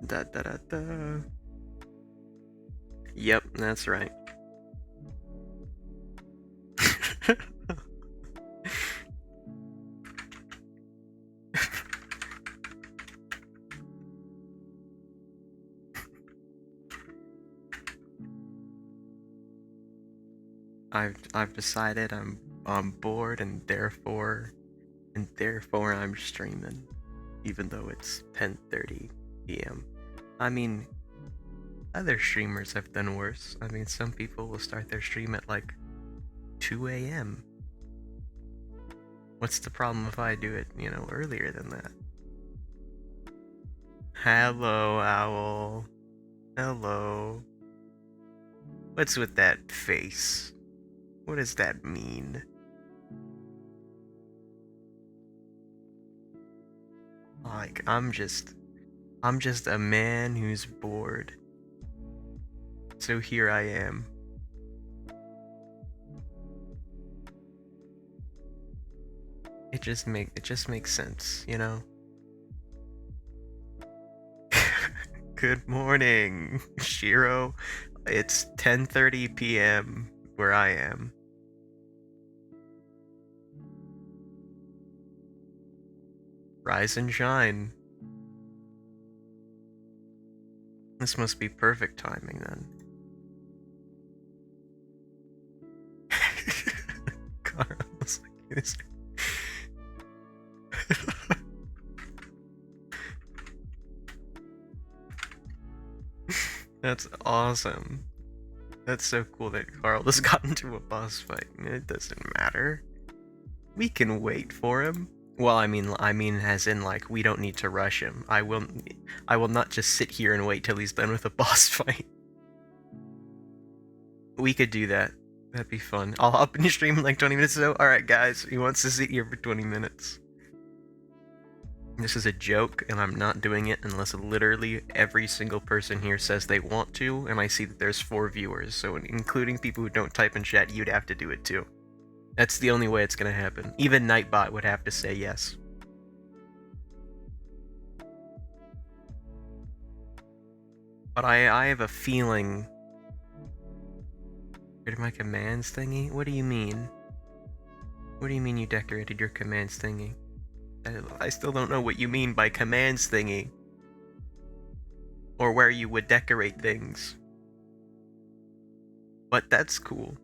Da da da da. Yep, that's right. I've decided I'm bored and therefore I'm streaming, even though it's 10:30 p.m. I mean, other streamers have done worse. I mean, some people will start their stream at like 2 a.m. What's the problem if I do it, earlier than that? Hello, Owl. Hello. What's with that face? What does that mean? Like, I'm just a man who's bored. So here I am. It just makes sense, you know? Good morning, Shiro. It's 10:30 p.m. where I am. Rise and shine. This must be perfect timing then. Carlos, That's awesome. That's so cool that Carl just got into a boss fight. It doesn't matter. We can wait for him. Well, I mean, as in, like, we don't need to rush him. I will not just sit here and wait till he's done with a boss fight. We could do that. That'd be fun. I'll hop in your stream in like 20 minutes or so. Alright, guys, he wants to sit here for 20 minutes. This is a joke, and I'm not doing it unless literally every single person here says they want to, and I see that there's 4 viewers, so including people who don't type in chat, you'd have to do it too. That's the only way it's gonna happen. Even Nightbot would have to say yes. But I have a feeling... Decorated my commands thingy? What do you mean? What do you mean you decorated your commands thingy? I still don't know what you mean by commands thingy. Or where you would decorate things. But that's cool.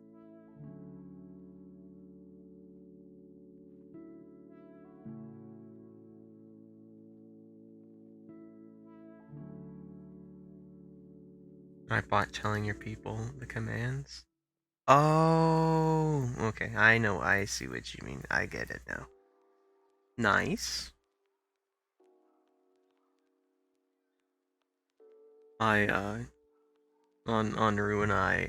Nightbot telling your people the commands? Oh, okay. I know. I see what you mean. I get it now. Nice. I on Ruina, I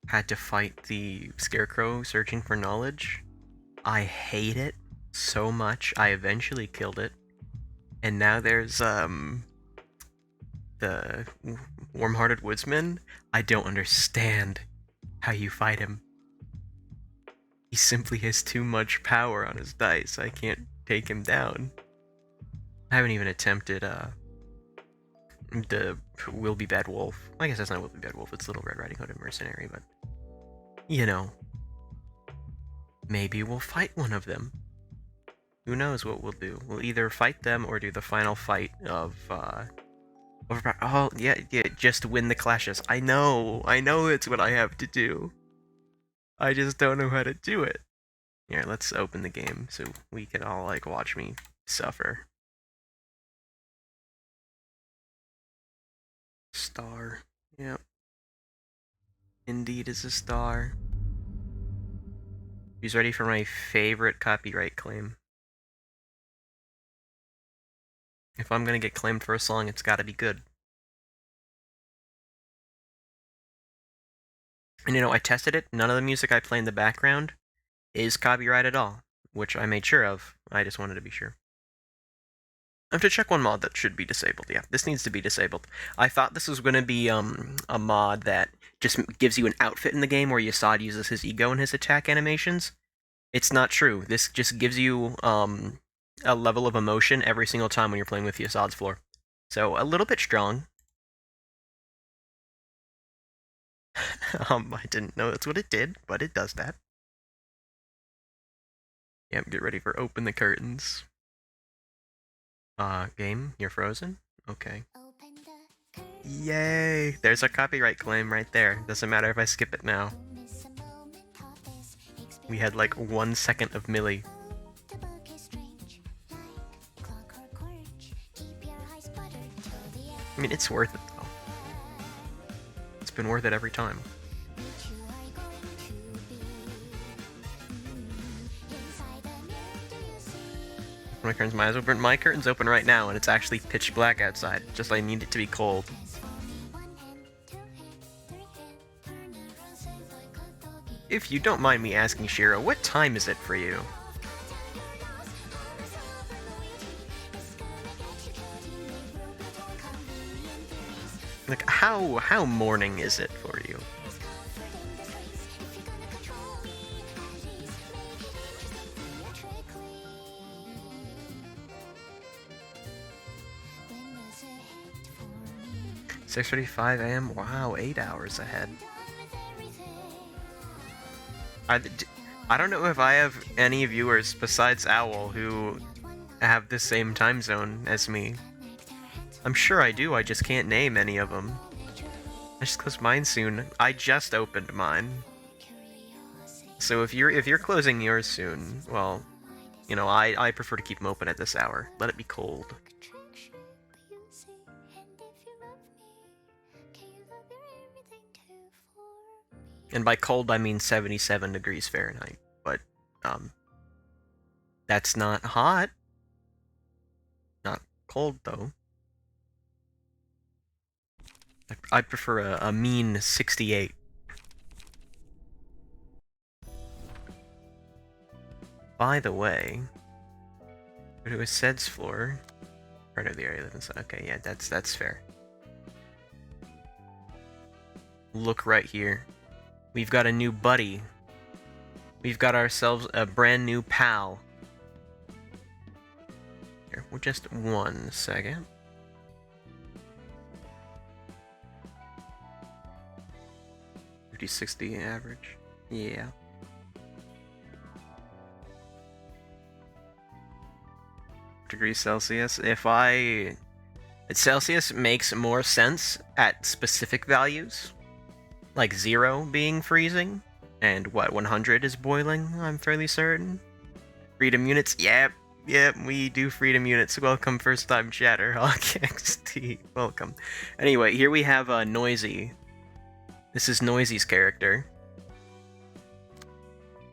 had to fight the scarecrow searching for knowledge. I hate it so much. I eventually killed it, and now there's the warm-hearted woodsman. I don't understand how you fight him. He simply has too much power on his dice. I can't take him down. I haven't even attempted the Will Be Bad Wolf. I guess that's not Will Be Bad Wolf, it's Little Red Riding Hood and Mercenary, but you know. Maybe we'll fight one of them. Who knows what we'll do? We'll either fight them or do the final fight of oh yeah, just win the clashes. I know it's what I have to do. I just don't know how to do it. Here, let's open the game so we can all like watch me suffer. Star. Yep. Indeed is a star. He's ready for my favorite copyright claim. If I'm gonna get claimed for a song, it's gotta be good. And I tested it. None of the music I play in the background is copyrighted at all, which I made sure of. I just wanted to be sure. I have to check one mod that should be disabled. Yeah, this needs to be disabled. I thought this was going to be a mod that just gives you an outfit in the game where Yasad uses his ego in his attack animations. It's not true. This just gives you a level of emotion every single time when you're playing with Yassad's floor. So, a little bit strong. I didn't know that's what it did, but it does that. Yep, get ready for open the curtains. Game, you're frozen? Okay. Yay! There's our copyright claim right there. Doesn't matter if I skip it now. We had like 1 second of Millie. I mean, it's worth it though. It's been worth it every time. My curtains open. My curtain's open right now, and it's actually pitch black outside. Just I need it to be cold. If you don't mind me asking, Shira, what time is it for you? Like, how morning is it for you? "6:35 a.m. Wow, 8 hours ahead. I don't know if I have any viewers besides Owl who have the same time zone as me. I'm sure I do, I just can't name any of them. I just closed mine soon. I just opened mine. So if you're closing yours soon, well, you know, I prefer to keep them open at this hour. Let it be cold. And by cold, I mean 77 degrees Fahrenheit. But, that's not hot. Not cold, though. I prefer a mean 68. By the way, go to a Sed's floor. Part of the area live inside. Okay, yeah, that's fair. Look right here. We've got a new buddy. We've got ourselves a brand new pal. Here, well, just 1 second. $50-60 average. Yeah. Degrees Celsius. Celsius makes more sense at specific values. Like 0 being freezing, and what, 100 is boiling, I'm fairly certain. Freedom units, yep, we do freedom units. Welcome, first time chatter, Hawk XT, welcome. Anyway, here we have Noisy. This is Noisy's character.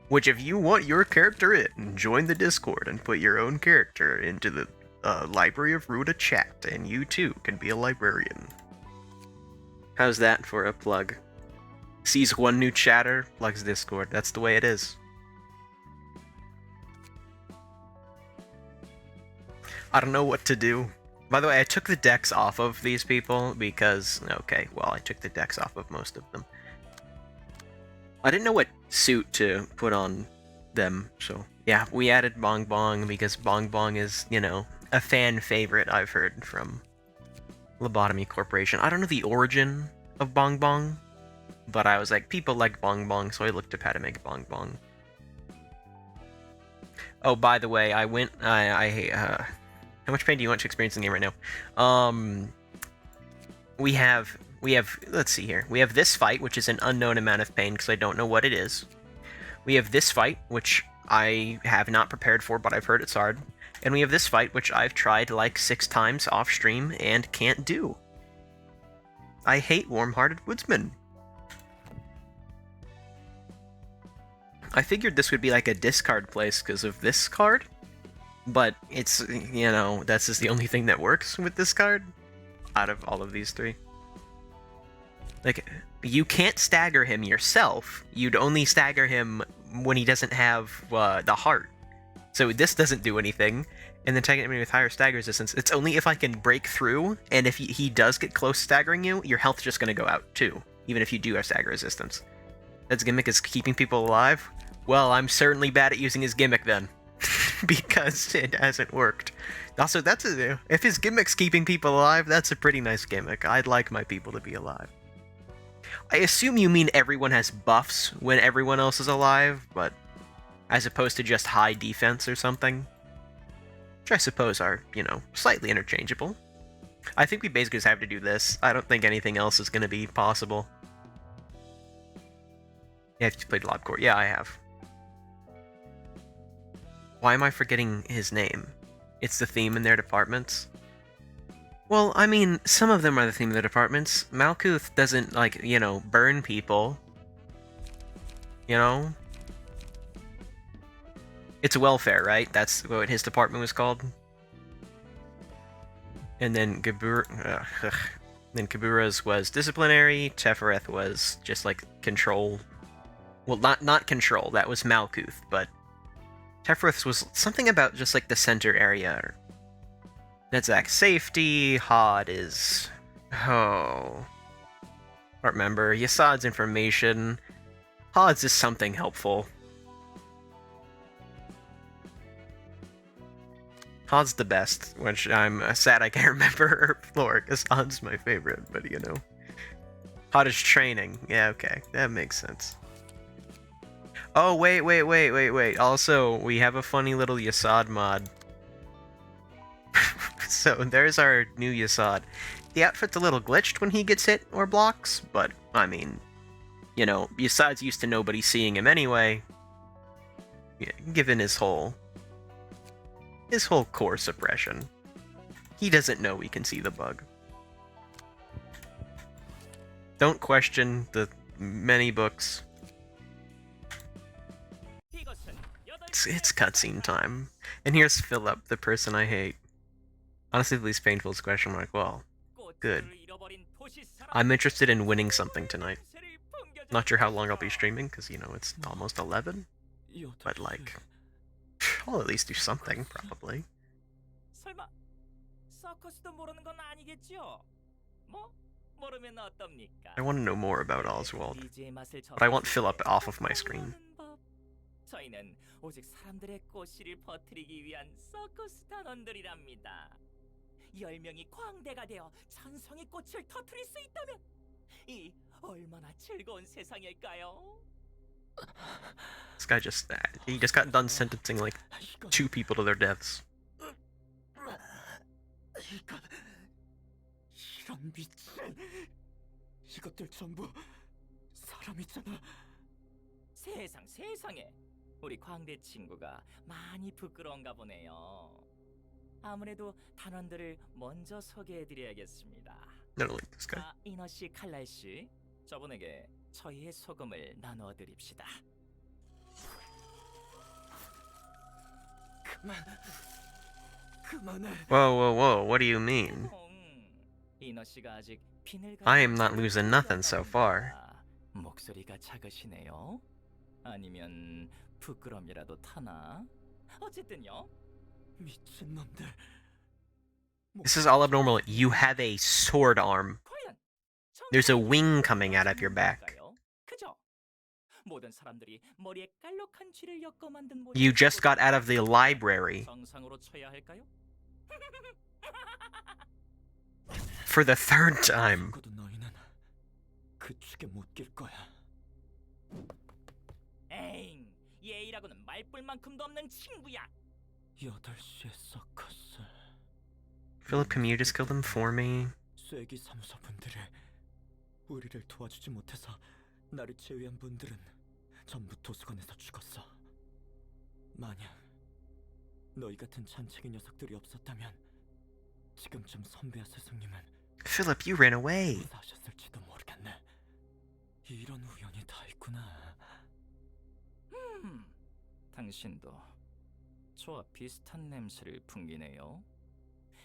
Which, if you want your character in, join the Discord and put your own character into the Library of Ruina chat, and you too can be a librarian. How's that for a plug? Sees one new chatter, plugs Discord. That's the way it is. I don't know what to do. By the way, I took the decks off of these people because... Okay, well, I took the decks off of most of them. I didn't know what suit to put on them, so... Yeah, we added Bong Bong because Bong Bong is, you know, a fan favorite I've heard from Lobotomy Corporation. I don't know the origin of Bong Bong, but I was like, people like Bong Bong, so I looked up how to make Bong Bong. Oh, by the way, I went, how much pain do you want to experience in the game right now? We have, let's see here. We have this fight, which is an unknown amount of pain, because I don't know what it is. We have this fight, which I have not prepared for, but I've heard it's hard. And we have this fight, which I've tried like 6 times off stream and can't do. I hate Warm-Hearted Woodsman. I figured this would be like a discard place because of this card, but it's, you know, that's just the only thing that works with this card out of all of these 3. Like, you can't stagger him yourself. You'd only stagger him when he doesn't have the heart. So this doesn't do anything. And then tagging him with higher stagger resistance, it's only if I can break through, and if he does get close staggering you, your health's just going to go out too, even if you do have stagger resistance. That's gimmick is keeping people alive? Well, I'm certainly bad at using his gimmick then. because it hasn't worked. Also, if his gimmick's keeping people alive, that's a pretty nice gimmick. I'd like my people to be alive. I assume you mean everyone has buffs when everyone else is alive, but as opposed to just high defense or something. Which I suppose are, slightly interchangeable. I think we basically just have to do this. I don't think anything else is going to be possible. Yeah, if you played Lobcore. Yeah, I have. Why am I forgetting his name? It's the theme in their departments. Well, I mean, some of them are the theme of the departments. Malkuth doesn't, burn people. It's welfare, right? That's what his department was called. And then Kabura's was disciplinary. Tefereth was just control. Well, not control. That was Malkuth, but Tefereth's was something about just the center area. Nedzak's safety. Hod is I don't remember. Yasad's information. Hod's is something helpful. Hod's the best, which I'm sad I can't remember her floor, because Hod's my favorite, but Hod is training. Yeah, okay, that makes sense. Oh, wait. Also, we have a funny little Yasad mod. So, there's our new Yasad. The outfit's a little glitched when he gets hit or blocks, but, I mean, Yasad's used to nobody seeing him anyway, given his whole core suppression. He doesn't know we can see the bug. Don't question the many books. It's cutscene time. And here's Philip, the person I hate. Honestly, the least painful is question mark. Well, good. I'm interested in winning something tonight. Not sure how long I'll be streaming, because, it's almost 11. But, I'll at least do something, probably. I want to know more about Oswald, but I want Philip off of my screen. 저희는 오직 사람들의 꽃씨를 퍼뜨리기 위한 서커스 단원들이랍니다. 10명이 광대가 되어 찬성의 꽃을 터뜨릴 수 있다면 이 얼마나 즐거운 세상일까요? This guy he just got done sentencing 2 people to their deaths. 이런 미친 이것들 전부 사람이잖아. 세상에 우리 광대 친구가 많이 부끄러운가 보네요. 아무래도 단원들을 먼저 소개해드려야겠습니다. 이너 씨, 칼날 씨, 저분에게 저희의 소금을 나눠드립시다. 그만해. Whoa, what do you mean? 이너 씨가 아직 I am not losing nothing so far. 목소리가 작으시네요. 아니면 부끄럼이라도 타나? 어쨌든요. 미친놈들. This is all abnormal. You have a sword arm. There's a wing coming out of your back. You just got out of the library. For the 3rd time. 예의라고는 말뿔만큼도 없는 친구야. 8시에 서커스. Philip, can you just kill them for me? 쐐기 사무소분들이 우리를 도와주지 못해서 나를 제외한 분들은 전부 도서관에서 죽었어. 만약 너희 같은 잔챙이 녀석들이 없었다면 지금쯤 선배와 스승님은 Philip, you ran away. 무사하셨을지도 모르겠네. 이런 우연이 다 있구나. 당신도 저와 비슷한 냄새를 풍기네요.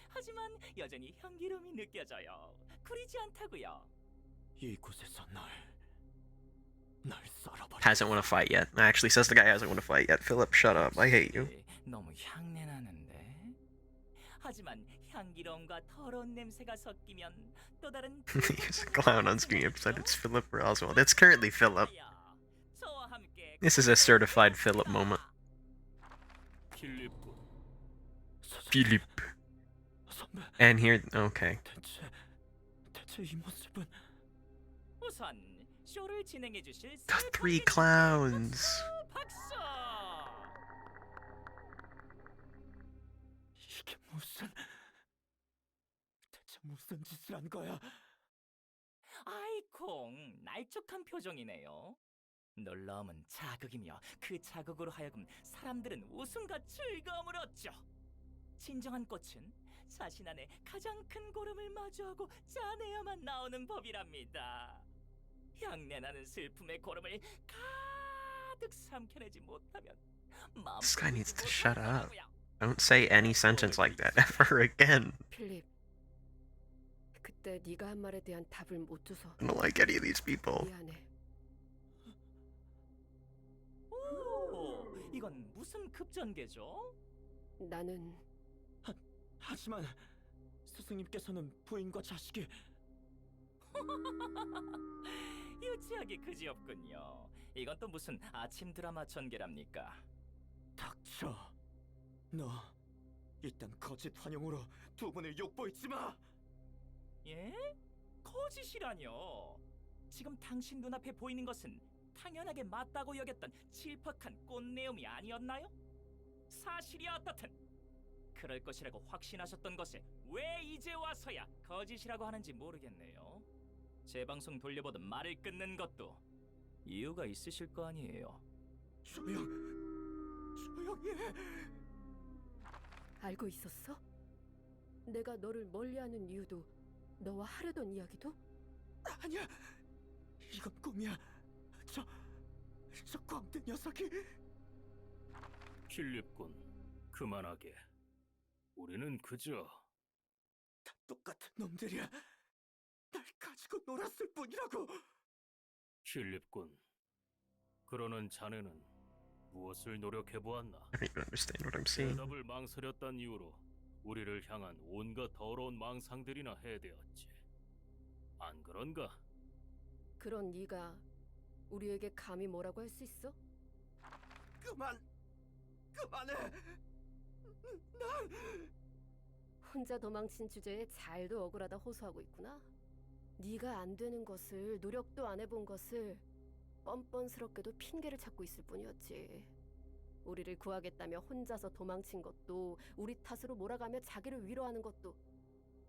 하지만 여전히 향기로움이 느껴져요. 구리지 않다고요. 이곳에서 날 썰어버려. Hasn't want to fight yet. Actually says the guy hasn't want to fight yet. Philip, shut up. I hate you. 너무 향내 나는데. 하지만 향기로움과 더러운 냄새가 섞이면 또 다른 He's a clown on screen episode. It's Philip or Oswald. It's currently Philip. This is a certified Philip moment. 필리프, Philip. 선배, And here, okay. 대체 이 모습은 우선 쇼를 진행해 주실 The 새 three 관객님께 clowns. 박수! 이게 대체 무슨 짓을 한 거야? 아이콩, 날쭉한 표정이네요. 놀라움은 자극이며 그 자극으로 하여금 사람들은 웃음과 즐거움을 얻죠. 진정한 꽃은 자신 안에 가장 큰 고름을 마주하고 짜내야만 나오는 법이랍니다. 향내나는 슬픔의 고름을 가득 삼켜내지 못하면 This guy needs to 마음껏 shut 웃을 up. 거라고요. Don't say any sentence like that ever again. 필립, 그때 네가 한 말에 대한 답을 못 줘서 I don't like any of these people. 미안해. 오, 이건 무슨 급전개죠? 나는 하지만 스승님께서는 부인과 자식이 유치하기 그지없군요. 이건 또 무슨 아침 드라마 전개랍니까? 닥쳐. 너 일단 거짓 환영으로 두 분을 욕보이지 마. 예? 거짓이라뇨. 지금 당신 눈앞에 보이는 것은 당연하게 맞다고 여겼던 칠팍한 꽃내음이 아니었나요? 사실이 어떻든 그럴 것이라고 확신하셨던 것에 왜 이제 와서야 거짓이라고 하는지 모르겠네요. 재방송 돌려보던 말을 끊는 것도 이유가 있으실 거 아니에요. 조용히 해. 알고 있었어? 내가 너를 멀리하는 이유도 너와 하려던 이야기도? 아니야, 이건 꿈이야. 저 광대 녀석이. 필립군, 그만하게. 우리는 그저 다 똑같은 놈들이야. 날 가지고 놀았을 뿐이라고. 필립군. 그러는 자네는 무엇을 노력해 보았나? I don't even understand what I'm seeing. 대답을 망설였단 이유로 우리를 향한 온갖 더러운 망상들이나 해대었지. 안 그런가? 그런 네가 우리에게 감히 뭐라고 할 수 있어? 그만해. 혼자 도망친 주제에 잘도 억울하다 호소하고 있구나. 네가 안 되는 것을, 노력도 안 해본 것을 뻔뻔스럽게도 핑계를 찾고 있을 뿐이었지. 우리를 구하겠다며 혼자서 도망친 것도, 우리 탓으로 몰아가며 자기를 위로하는 것도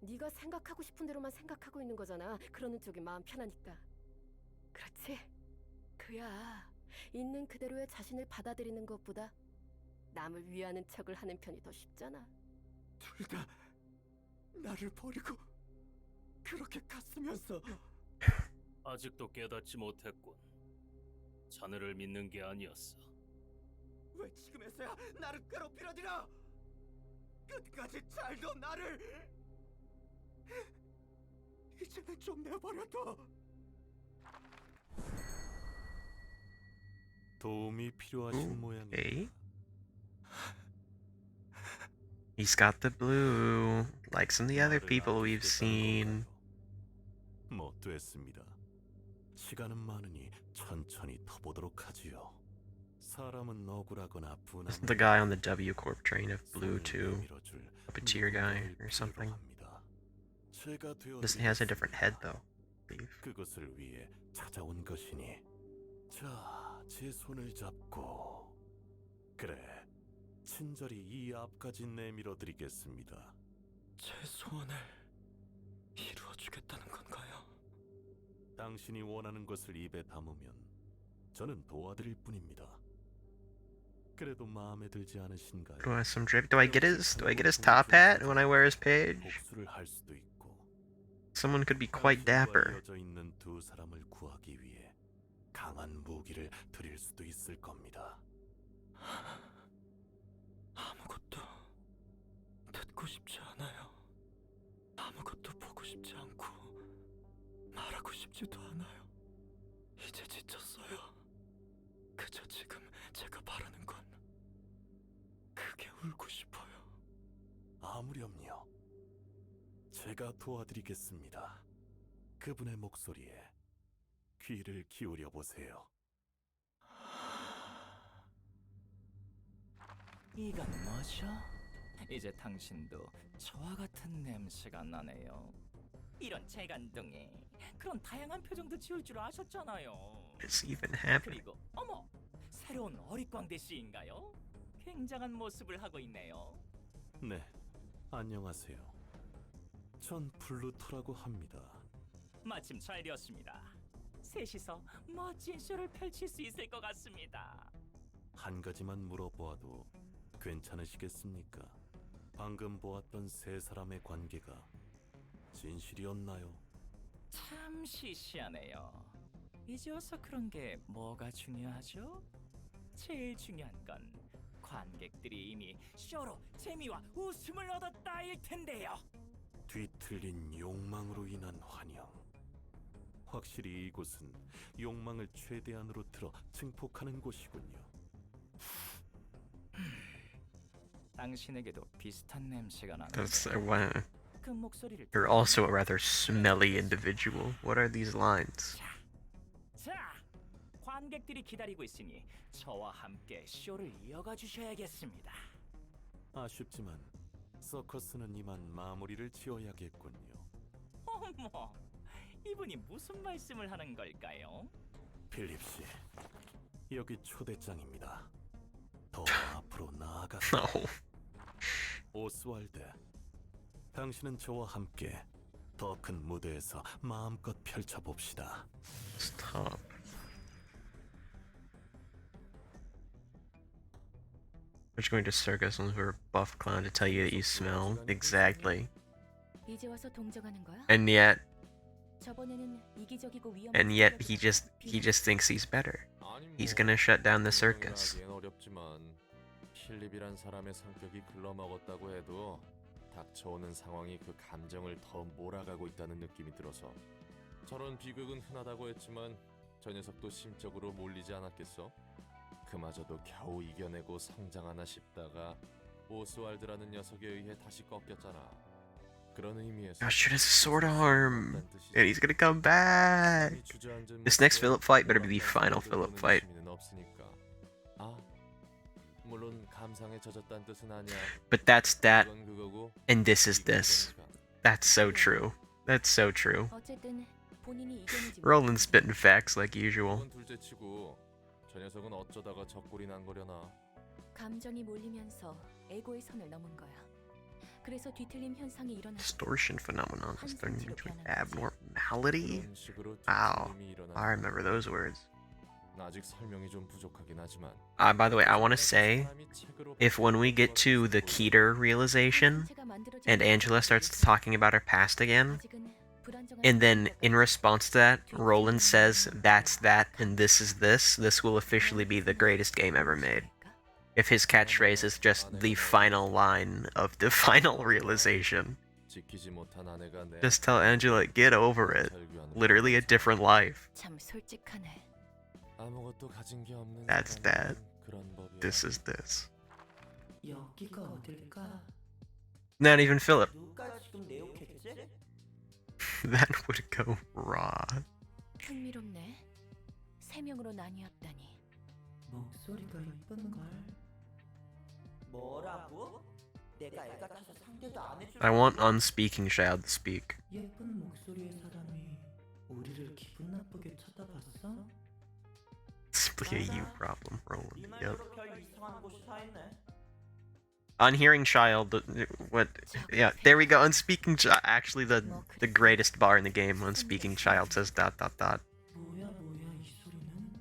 네가 생각하고 싶은 대로만 생각하고 있는 거잖아. 그러는 쪽이 마음 편하니까. 그렇지? 그야 있는 그대로의 자신을 받아들이는 것보다 남을 위하는 척을 하는 편이 더 쉽잖아. 둘 다 나를 버리고 그렇게 갔으면서 아직도 깨닫지 못했군. 자네를 믿는 게 아니었어. 왜 지금에서야 나를 괴롭히려니라? 끝까지 잘도 나를 이제는 좀 내버려둬. 도움이 필요하신 모양이에요. Okay. He's got the blue, like some of the other people we've seen. 뭐 됐습니다. 시간은 많으니 천천히 터보도록 하지요. 사람은 억울하거나 This is 분한. the guy on the W Corp train of blue too. Puppeteer guy or something. This has a different head though. I believe. 그것을 위해 찾아온 것이니. 자, 제 손을 잡고. 그래, 친절히 이 앞까지 내밀어 드리겠습니다. 제 소원을 이루어주겠다는 건가요? 당신이 원하는 것을 입에 담으면 저는 도와드릴 뿐입니다. 그래도 마음에 들지 않으신가요? Do I have some drip? Do I get his top hat when I wear his page? 복수를 할 수도 있고. Someone could be quite 당신과 dapper. 이어져 있는 두 사람을 구하기 위해 강한 무기를 드릴 수도 있을 겁니다. 아무것도 듣고 싶지 않아요. 아무것도 보고 싶지 않고 말하고 싶지도 않아요. 이제 지쳤어요. 그저 지금 제가 바라는 건 크게 울고 싶어요. 아무렴요. 제가 도와드리겠습니다. 그분의 목소리에 귀를 기울여 보세요. 이건 뭐죠? 이제 당신도 저와 같은 냄새가 나네요. 이런 재간둥이. 그런 다양한 표정도 지을 줄 아셨잖아요. What's even happening? 그리고 어머, 새로운 어릿광대 씨인가요? 굉장한 모습을 하고 있네요. 네, 안녕하세요. 전 플루토라고 합니다. 마침 잘 되었습니다. 셋이서 멋진 쇼를 펼칠 수 있을 것 같습니다. 한 가지만 물어보아도 괜찮으시겠습니까? 방금 보았던 세 사람의 관계가 진실이었나요? 참 시시하네요. 이제 와서 그런 게 뭐가 중요하죠? 제일 중요한 건 관객들이 이미 쇼로 재미와 웃음을 얻었다일 텐데요. 뒤틀린 욕망으로 인한 환영. 확실히 이곳은 욕망을 최대한으로 틀어 증폭하는 곳이군요. 당신에게도 비슷한 냄새가 That's 나는데 그 목소리를 You're also a rather smelly individual. What are these lines? 자, 관객들이 기다리고 있으니 저와 함께 쇼를 이어가 주셔야겠습니다. 아쉽지만 서커스는 이만 마무리를 지어야겠군요. 어머, 이분이 무슨 말씀을 하는 걸까요? 필립 씨, 여기 초대장입니다. 더 앞으로 나아가. No. 오스왈드, 당신은 저와 함께 더 큰 무대에서 마음껏 펼쳐봅시다. Stop. Which going to circus looking for a buff clown to tell you that you smell? Exactly. 이제 와서 동정하는 거야? And yet 저번에는 이기적이고 he just thinks he's better. He's gonna shut down the circus. 하기엔 어렵지만 필립이란 사람의 성격이 글러먹었다고 해도 닥쳐오는 상황이 그 감정을 더 몰아가고 있다는 느낌이 들어서 저런 비극은 흔하다고 했지만 저 녀석도 심적으로 몰리지 않았겠어? 그마저도 겨우 이겨내고 성장하나 싶다가 오스왈드라는 녀석에 의해 다시 꺾였잖아. 그런 의미에서 Oh shit, it's a sword arm. And he's gonna come back. This next Philip fight better be the final Philip fight. 아, 물론 감상에 젖었다는 뜻은 아니야. But that's that, 그건 그거고 and this is this. That's so true. That's so true. 어쨌든 본인이 이겨내지 Roland's spitting facts like usual. 그건 둘째치고 저 녀석은 어쩌다가 적골이 난 거려나. 감정이 몰리면서 에고의 선을 넘은 거야. 그래서 뒤틀림 현상이 일어나. Distortion phenomenon is turning into an abnormality. 그런 식으로 Wow. 뒤틀림이 일어나는 I remember those words. 아직 설명이 좀 부족하긴 하지만 By the way, I want to say, if when we get to the Keter realization, and Angela starts talking about her past again, and then in response to that, Roland says, that's that, and this is this will officially be the greatest game ever made. If his catchphrase is just the final line of the final realization. 지키지 못한 아내가 내 Just tell Angela, get over it. Literally a different life. 참 솔직하네. 아무것도 가진 게 없는 That's that. 사람은 그런 법이야. This is this. 여기가 어딜까? Not even Philip. 누가 지금 내 욕했지? That would go raw. 흥미롭네. 세 명으로 나뉘었다니. 목소리가 이쁜걸. 뭐라고? 내가 애 같아서 상대도 안 해줄. I want unspeaking child to speak. 예쁜 목소리의 사람이 우리를 기분 나쁘게 쳐다봤어? Simply a you problem, Roland. 네 Yep. 말대로 별 이상한 곳이 다 있네. Unhearing child. What? Yeah, there we go. Unspeaking child. Actually, the greatest bar in the game. Unspeaking child says dot dot dot. 뭐야 이 소리는?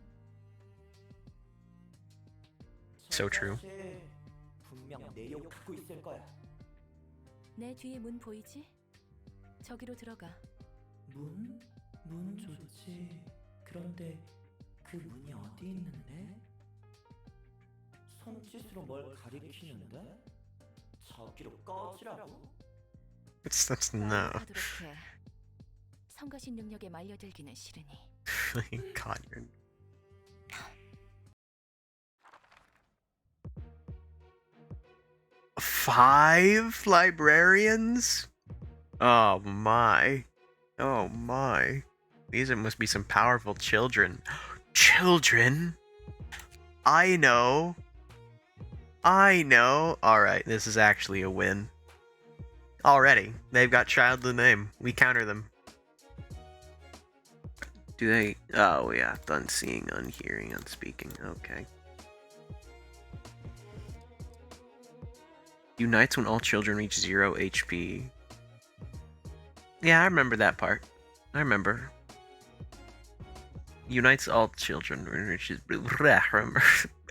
So true. 저자식, 분명 내 욕 듣고 있을 거야. 내 뒤에 문 보이지? 저기로 들어가. 문? 문 좋지. 그런데 그 문이 어디 있는데? 손짓으로 뭘 가리키는데? 저기로 꺼지라고? That's no. 하도록 해. 성가신 능력에 말려들기는 싫으니. God, you're. Five librarians? Oh my. Oh my. These must be some powerful children. Children? I know. I know. Alright, this is actually a win. Already. They've got child in the name. We counter them. Do they? Oh, yeah. Done seeing, unhearing, unspeaking. Okay. Unites when all children reach 0 HP. Yeah, I remember that part. I remember. Unites all children, which is remember.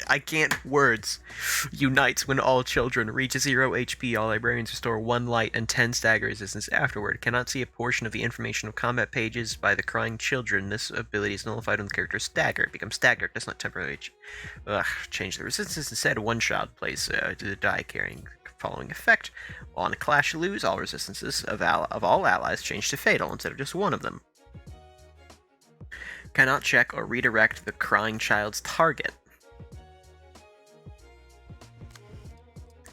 I can't words. Unites when all children reach 0 HP. All librarians restore 1 light and 10 stagger resistance afterward. Cannot see a portion of the information of combat pages by the crying children. This ability is nullified when the character is staggered. Becomes staggered. Does not temporarily change the resistance. Instead, one child plays the die carrying the following effect. On a clash lose, all resistances of all allies change to fatal instead of just one of them. Cannot check or redirect the crying child's target.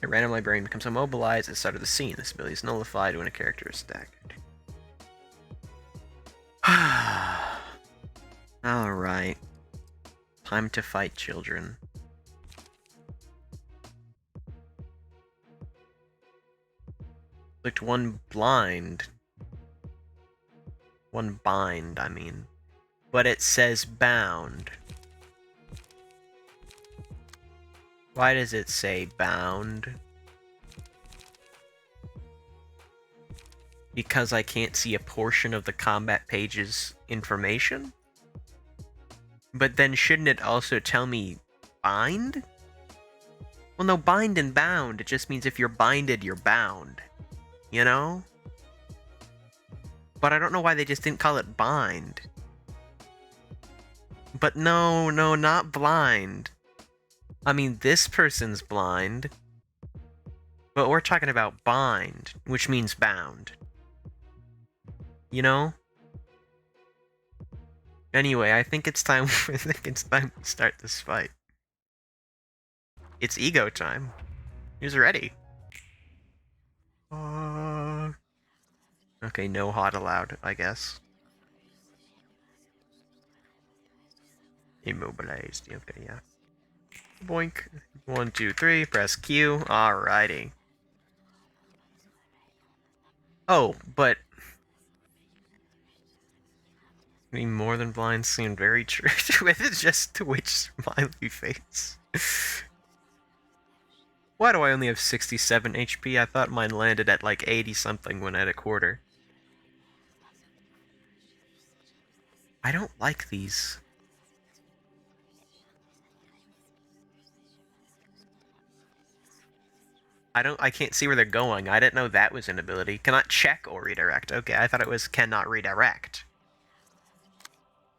A random librarian becomes immobilized at the start of the scene. This ability is nullified when a character is staggered. Alright. Time to fight children. Clicked one blind. One bind, I mean. But it says bound. Why does it say bound? Because I can't see a portion of the combat page's information? But then shouldn't it also tell me bind? Well, no, bind and bound, it just means if you're binded, you're bound. You know? But I don't know why they just didn't call it bind. But no, not blind. I mean, this person's blind. But we're talking about bind, which means bound. You know? Anyway, I think it's time to start this fight. It's ego time. Who's ready? Okay, no hot allowed, I guess. Immobilized. Okay, yeah. Boink. 1, 2, 3. Press Q. Alrighty. Oh, but... I mean, more than blind seemed very true with just Twitch smiley face. Why do I only have 67 HP? I thought mine landed at like 80 something when at a quarter. I don't like these. I can't see where they're going. I didn't know that was an ability. Cannot check or redirect. Okay, I thought it was cannot redirect.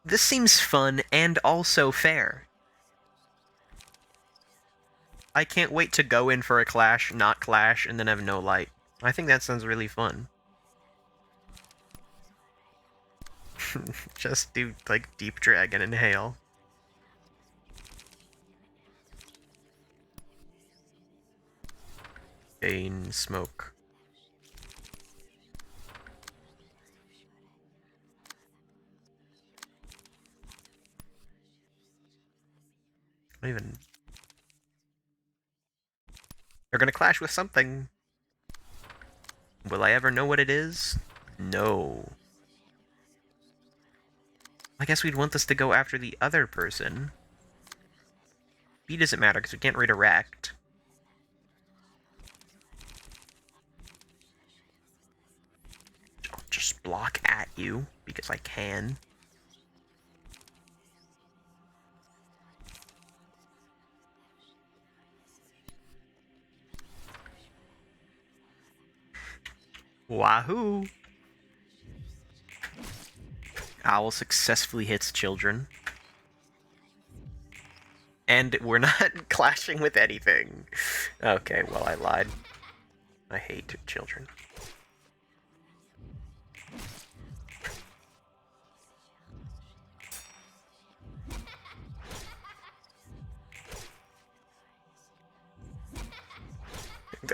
This seems fun and also fair. I can't wait to go in for a clash, not clash, and then have no light. I think that sounds really fun. Just do, like, Deep Dragon and Hail. Gain smoke. Not even... They're gonna clash with something. Will I ever know what it is? No. I guess we'd want this to go after the other person. B doesn't matter because we can't redirect. I'll just block at you because I can. Wahoo! Owl successfully hits children. And we're not clashing with anything. Okay, well, I lied. I hate children.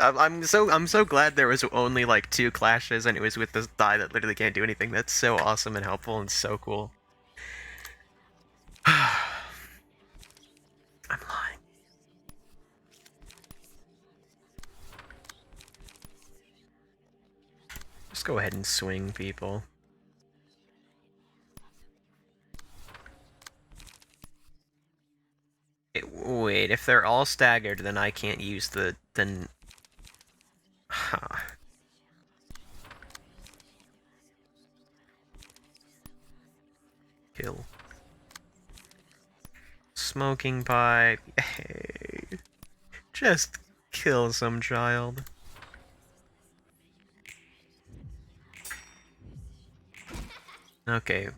I'm so glad there was only like 2 clashes and it was with this die that literally can't do anything. That's so awesome and helpful and so cool. I'm lying. Let's go ahead and swing people. Wait, if they're all staggered, then I can't use the... then... Huh. Kill. Smoking pipe. Hey. Just kill some child. Okay.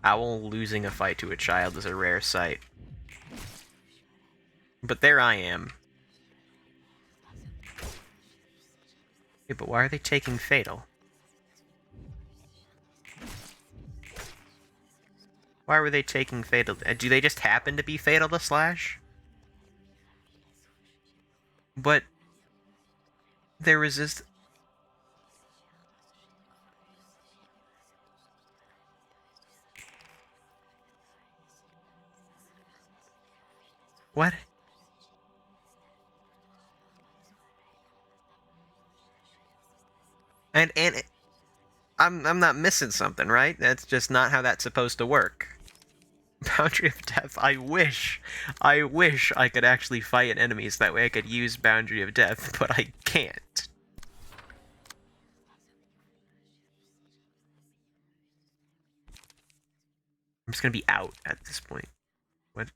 Owl losing a fight to a child is a rare sight. But there I am. Yeah, but why are they taking fatal? Why were they taking fatal? Do they just happen to be fatal to slash? But they resist. What? And I'm not missing something, right? That's just not how that's supposed to work. Boundary of Death. I wish I could actually fight enemies. That way I could use Boundary of Death, but I can't. I'm just gonna be out at this point. What?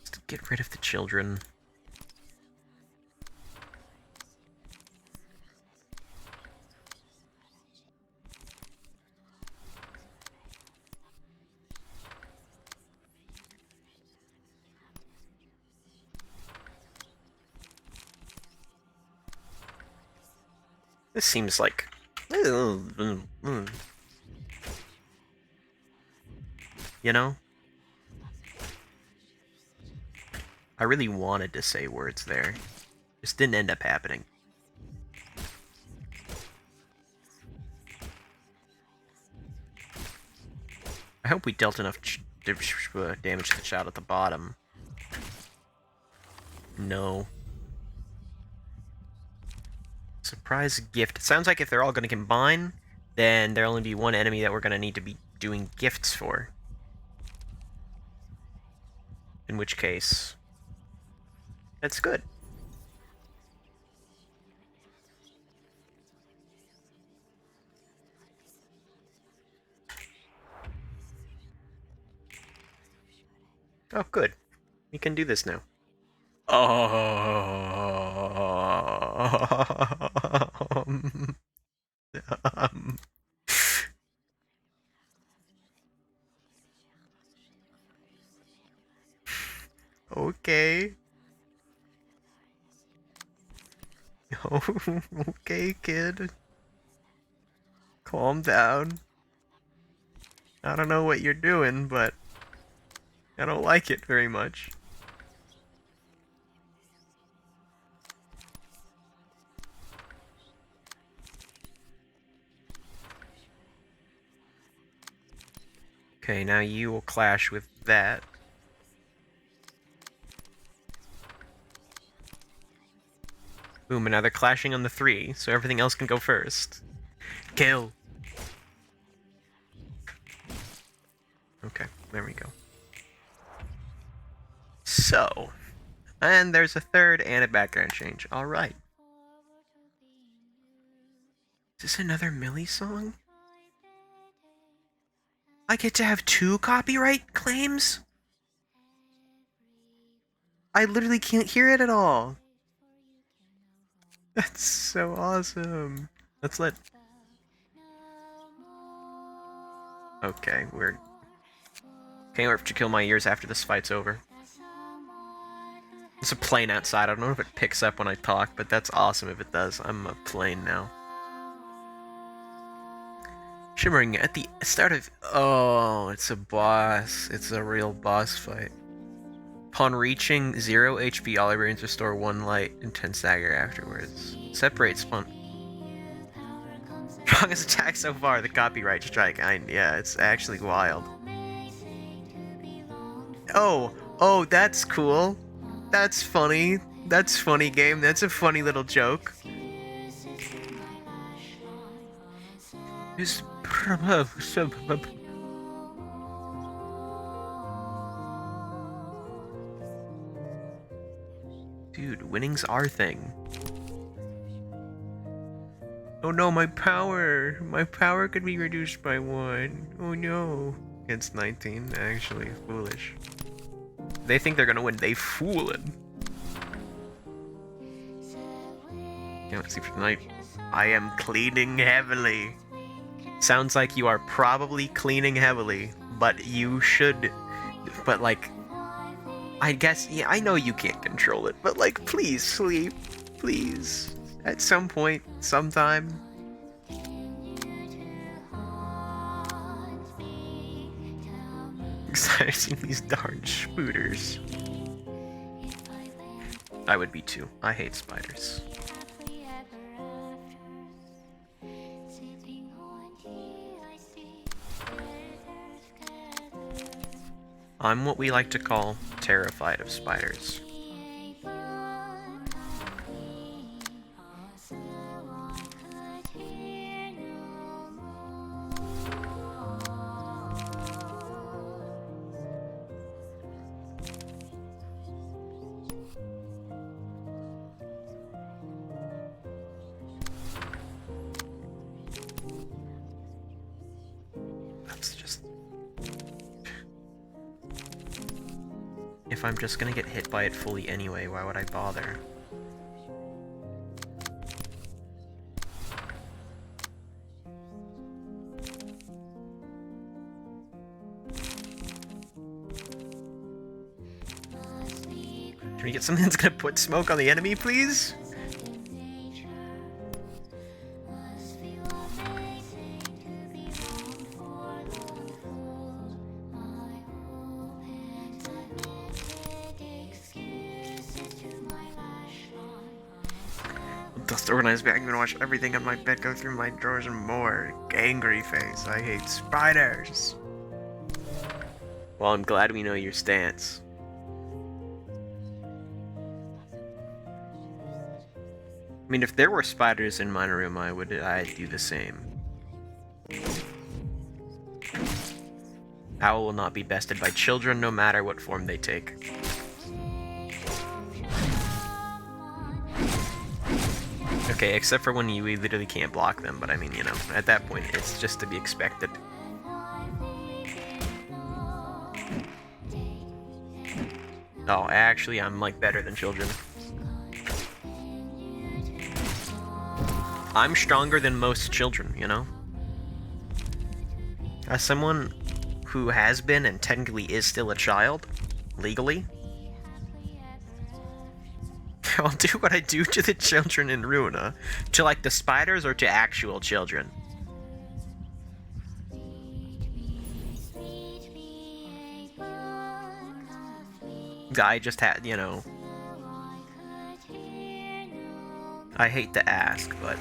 Just to get rid of the children. This seems like... You know? I really wanted to say words there. Just didn't end up happening. I hope we dealt enough damage to the child at the bottom. No. Surprise gift. It sounds like if they're all going to combine, then there'll only be one enemy that we're going to need to be doing gifts for. In which case, that's good. Oh, good. We can do this now. Um, okay. Okay, kid. Calm down. I don't know what you're doing, but I don't like it very much. Okay, now you will clash with that. Boom, and now they're clashing on the 3, so everything else can go first. Kill! Okay, there we go. So, and there's a third and a background change. Alright. Is this another Millie song? I get to have 2 copyright claims? I literally can't hear it at all. That's so awesome. Let's let... Okay, we're... Can't wait to kill my ears after this fight's over. There's a plane outside. I don't know if it picks up when I talk, but that's awesome if it does. I'm a plane now. Shimmering at the start of... Oh, it's a boss. It's a real boss fight. Upon reaching 0 HP, all librarians restore 1 light and 10 stagger afterwards. Separate spawn. Strongest attack so far, the copyright strike. Yeah, it's actually wild. Oh, that's cool. That's funny. That's funny, game. That's a funny little joke. Just- Dude, winning's our thing. Oh no, my power! My power could be reduced by 1. Oh no. Against 19, actually, foolish. They think they're gonna win, they foolin'. Yeah, let's see for tonight. I am cleaning heavily. Sounds like you are probably cleaning heavily, but you should... But like... I guess, yeah, I know you can't control it, but like, please sleep. Please. At some point, sometime. Excited to see these darn spooters. I would be too. I hate spiders. I'm what we like to call terrified of spiders. That's just... If I'm just gonna get hit by it fully anyway, why would I bother? Can we get something that's gonna put smoke on the enemy, please? Dust organized bag, I'm gonna watch everything on my bed go through my drawers and more. Angry face, I hate spiders. Well, I'm glad we know your stance. I mean, if there were spiders in my room, I'd do the same. Owl will not be bested by children, no matter what form they take. Okay, except for when we literally can't block them, but I mean, you know, at that point, it's just to be expected. Oh, actually, I'm, like, better than children. I'm stronger than most children, you know? As someone who has been and technically is still a child, legally, I'll do what I do to the children in Ruina. To, like, the spiders or to actual children? I just had, you know... I hate to ask, but...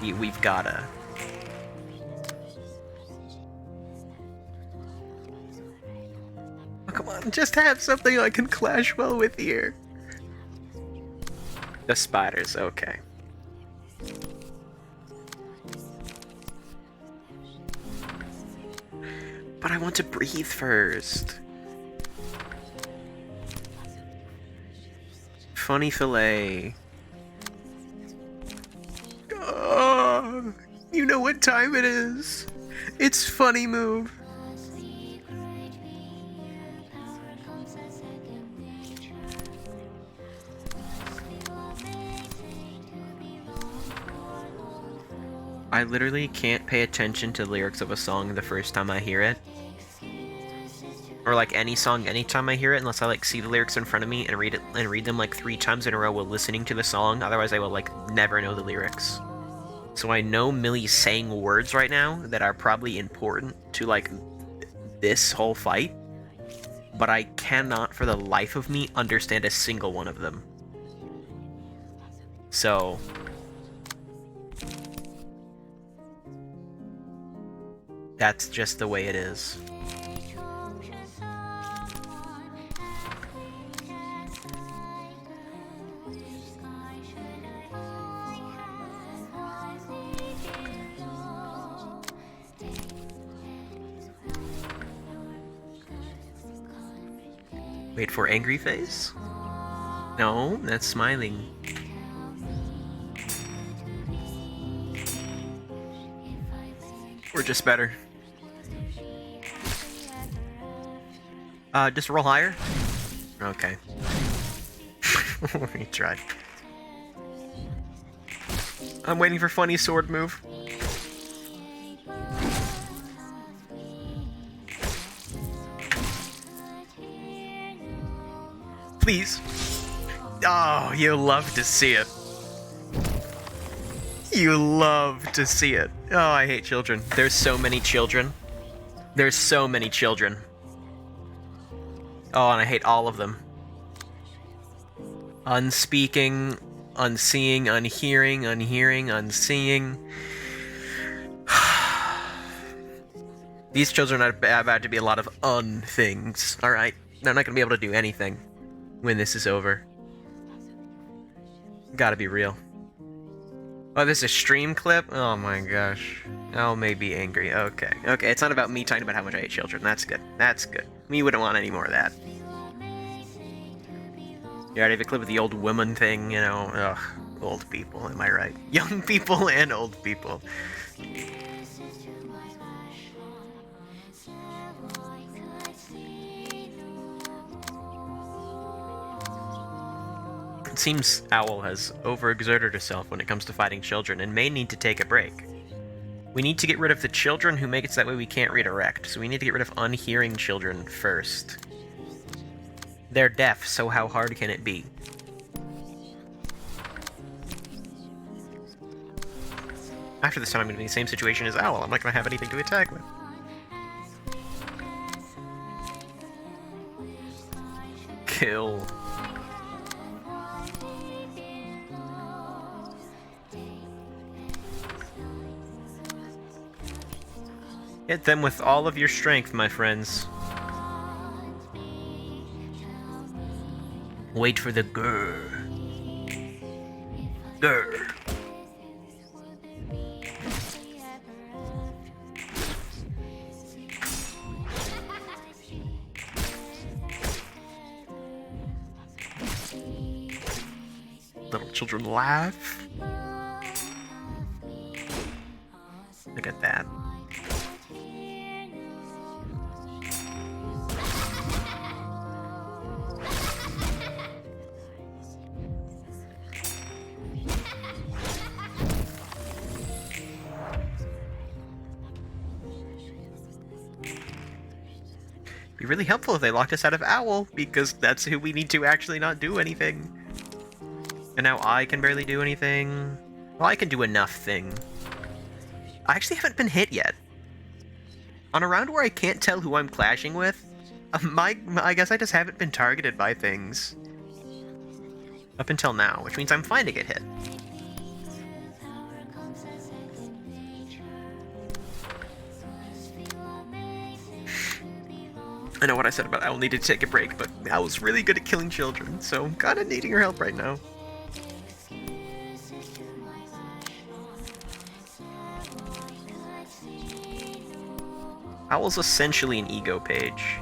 we've gotta... Oh, come on, just have something I can clash well with here. The spiders, okay. But I want to breathe first. Funny fillet. Oh, you know what time it is. It's funny move. I literally can't pay attention to the lyrics of a song the first time I hear it. Or like any song anytime I hear it, unless I like see the lyrics in front of me and read them like 3 times in a row while listening to the song. Otherwise I will like never know the lyrics. So I know Millie's saying words right now that are probably important to like this whole fight, but I cannot for the life of me understand a single one of them. So that's just the way it is. Wait for angry face? No, that's smiling. Or just better. Just roll higher? Okay. We tried. I'm waiting for funny sword move. Please. Oh, you love to see it. You love to see it. Oh, I hate children. There's so many children. There's so many children. Oh, and I hate all of them. Unspeaking, unseeing, unhearing, unhearing, unseeing. These children are about to be a lot of things, alright? They're not going to be able to do anything when this is over. Gotta be real. Oh, this is a stream clip? Oh my gosh. Oh, maybe angry. Okay. Okay, it's not about me talking about how much I hate children. That's good. That's good. We wouldn't want any more of that. You already have a clip of the old woman thing, you know? Ugh. Old people, am I right? Young people and old people. It seems Owl has overexerted herself when it comes to fighting children and may need to take a break. We need to get rid of the children who make it so that way we can't redirect, so we need to get rid of unhearing children first. They're deaf, so how hard can it be? After this time, I'm going to be in the same situation as Owl. I'm not going to have anything to attack with. Kill. Hit them with all of your strength, my friends. Wait for the grr. Grr. Little children laugh. Look at that. Be really helpful if they locked us out of Owl, because that's who we need to actually not do anything. And now I can barely do anything. Well, I can do enough thing. I actually haven't been hit yet. On a round where I can't tell who I'm clashing with, I guess I just haven't been targeted by things. Up until now, which means I'm fine to get hit. I know what I said about Owl needed to take a break, but Owl's really good at killing children, so I'm kinda needing her help right now. Owl's essentially an ego page.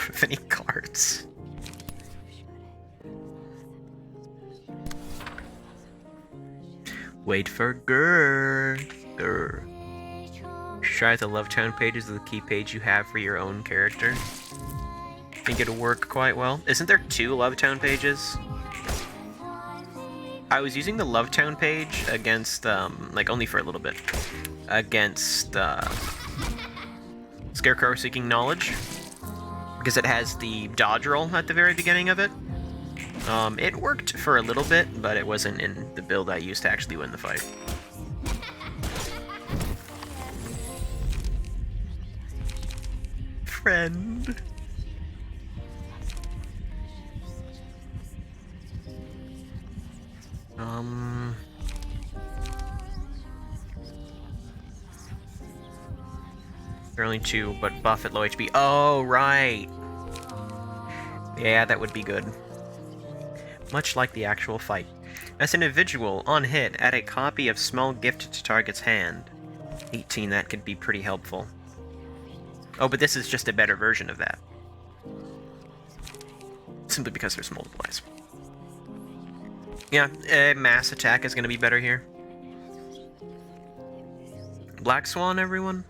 With any cards. Wait for Grr. Grr. Try the Love Town pages of the key page you have for your own character. Think it'll work quite well. Isn't there 2 Love Town pages? I was using the Love Town page against, like, only for a little bit. Against, Scarecrow Seeking Knowledge. Because it has the dodge roll at the very beginning of it. It worked for a little bit, but it wasn't in the build I used to actually win the fight. Friend. There are only 2, but buff at low HP. Oh, right. Yeah, that would be good. Much like the actual fight. As an individual, on hit, add a copy of small gift to target's hand. 18, that could be pretty helpful. Oh, but this is just a better version of that. Simply because there's multiplies. Yeah, mass attack is going to be better here. Black Swan, everyone?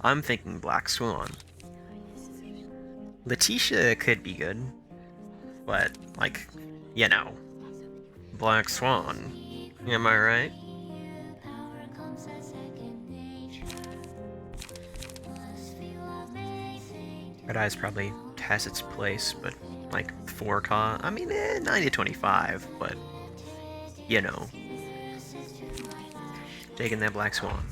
I'm thinking Black Swan. Letitia could be good. But, like, you know. Black Swan. Am I right? Red Eyes probably has its place, but like 4K, I mean, 9 to 25, but you know. Taking that Black Swan.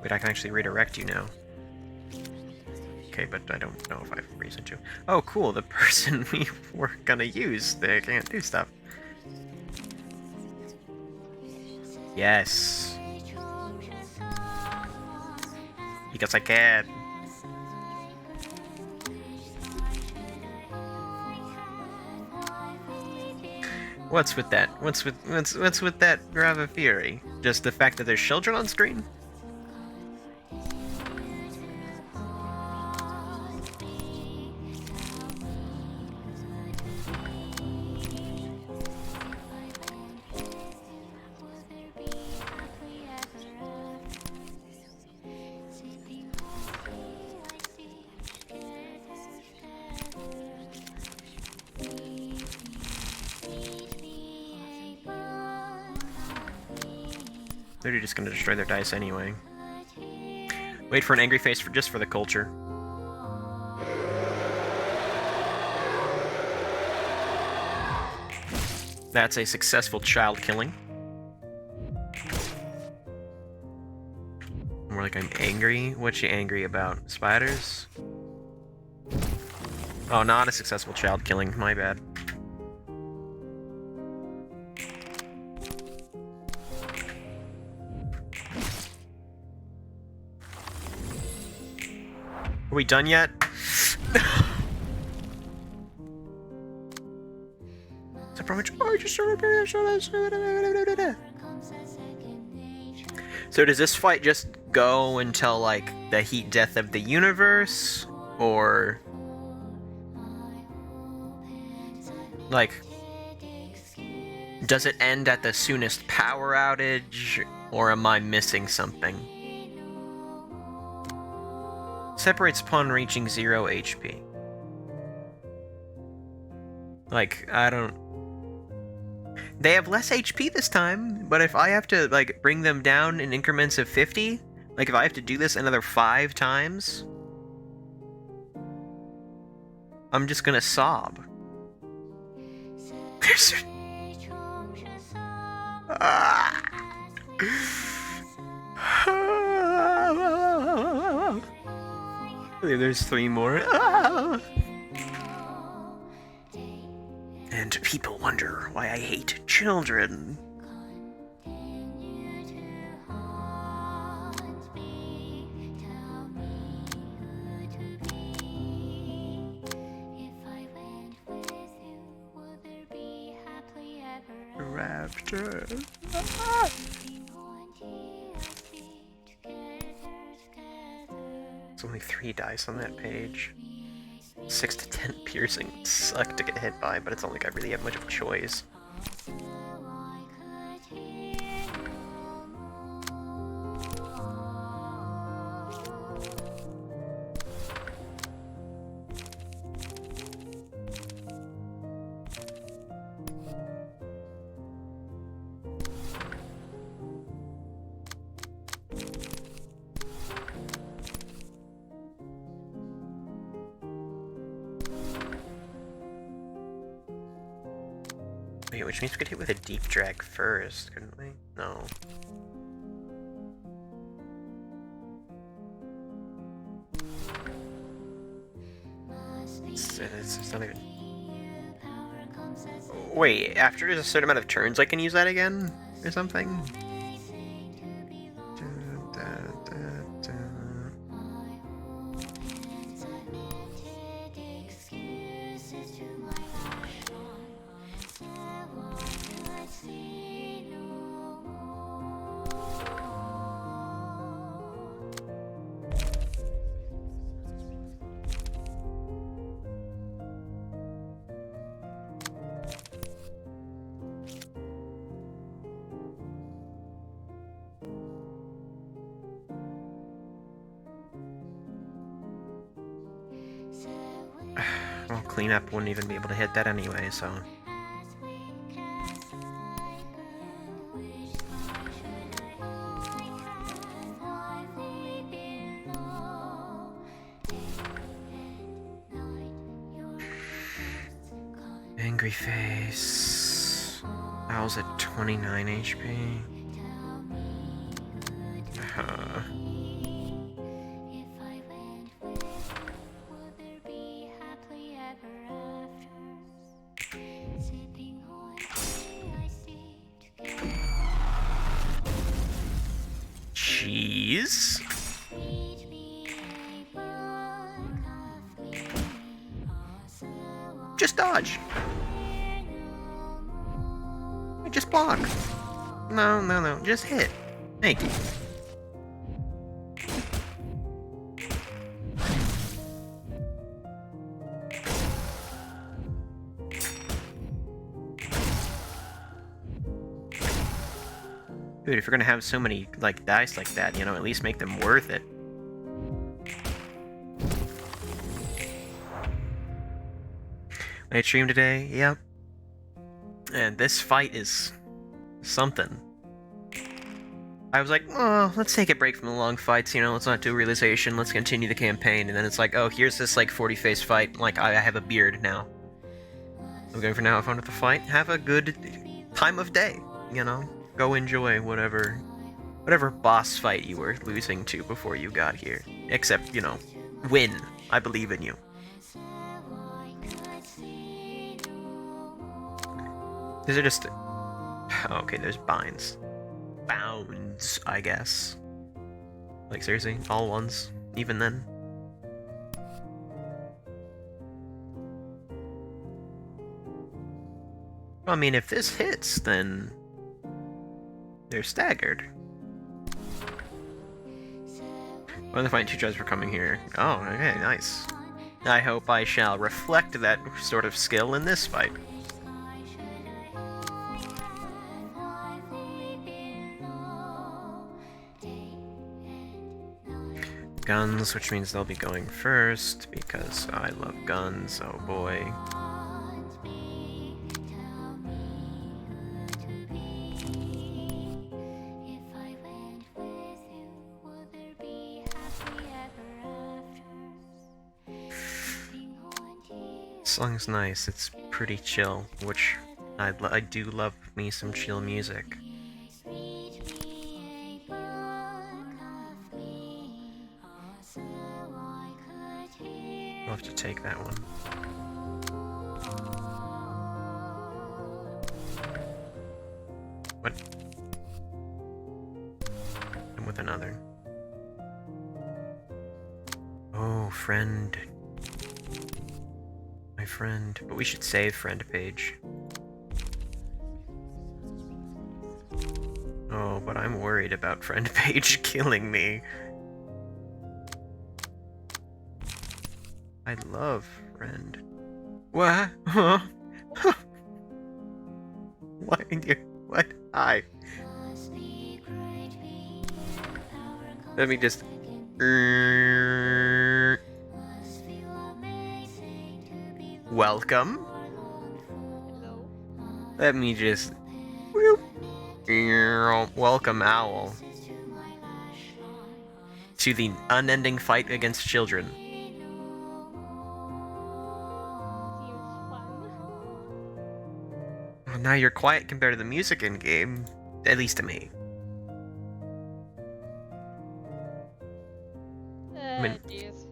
Wait, I can actually redirect you now. Okay, but I don't know if I have reason to. Oh, cool, the person we were gonna use, they can't do stuff. Yes. Because I can. What's with that? What's with that Grava Fury? Just the fact that there's children on screen? They're just gonna destroy their dice anyway. Wait for an angry face just for the culture. That's a successful child killing. More like I'm angry. What's she angry about? Spiders? Oh, not a successful child killing. My bad. Are we done yet? So does this fight just go until, like, the heat death of the universe? Or... like... does it end at the soonest power outage? Or am I missing something? Separates upon reaching 0 HP. Like, I don't... They have less HP this time, but if I have to, like, bring them down in increments of 50, like, if I have to do this another 5 times, I'm just gonna sob. There's 3 more. And people wonder why I hate children. Raptor. There's only 3 dice on that page. 6 to 10 piercing suck to get hit by, but it's not like I really have much of a choice. Wait, which means we could hit with a deep drag first, couldn't we? No. It's not even... Wait, after there's a certain amount of turns I can use that again? Or something? cleanup wouldn't even be able to hit that anyway, so. Angry face. Owl's at 29 HP. Cheese? Just dodge. Just block. No. Just hit. Thank you. Dude, if you're gonna have so many, like, dice like that, you know, at least make them worth it. Night stream today? Yep. And this fight is something. I was like, oh, let's take a break from the long fights, you know, let's not do realization, let's continue the campaign, and then it's like, oh, here's this, like, 40-face fight, like, I have a beard now. I'm going for now, have fun with the fight, have a good time of day, you know? Go enjoy whatever boss fight you were losing to before you got here. Except, you know, win. I believe in you. These are just... Oh, okay, there's binds. Bounds, I guess. Like, seriously? All ones? Even then? I mean, if this hits, then... they're staggered. One of the fighting two judges were coming here. Oh, okay, nice. I hope I shall reflect that sort of skill in this fight. Guns, which means they'll be going first, because I love guns, oh boy. Song's nice, it's pretty chill, which I do love me some chill music. I'll have to take that one. What? And with another. Oh, friend. My friend. But we should save friend page. Oh, but I'm worried about friend page killing me. I love friend. What? Huh? What? What? Hi. Let me just... Welcome. Let me just... Welcome, Owl. To the unending fight against children. Well, now you're quiet compared to the music in game, at least to me. I mean, Jeez.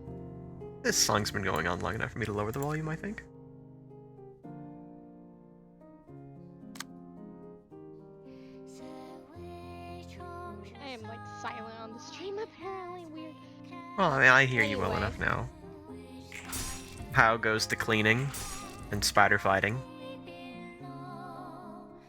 this song's been going on long enough for me to lower the volume, I think. I am like silent on the stream apparently. Weird. Well, I mean, I hear you well Anyway. enough now. How goes the cleaning and spider fighting?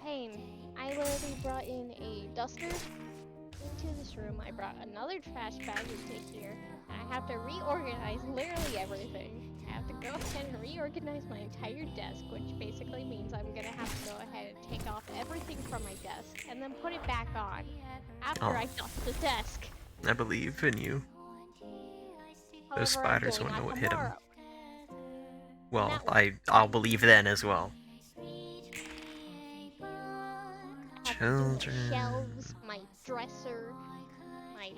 Hey, I literally brought in a duster into this room. I brought another trash bag into here. I have to reorganize literally everything. I have to go ahead and reorganize my entire desk, which basically means I'm gonna have to go ahead and take off everything from my desk and then put it back on after Oh. I dust the desk. I believe in you. Those However, I'm spiders doing won't know that what hit 'em. tomorrow. Well, that one. I'll believe then as well. I have to do my Children. shelves, my dresser, my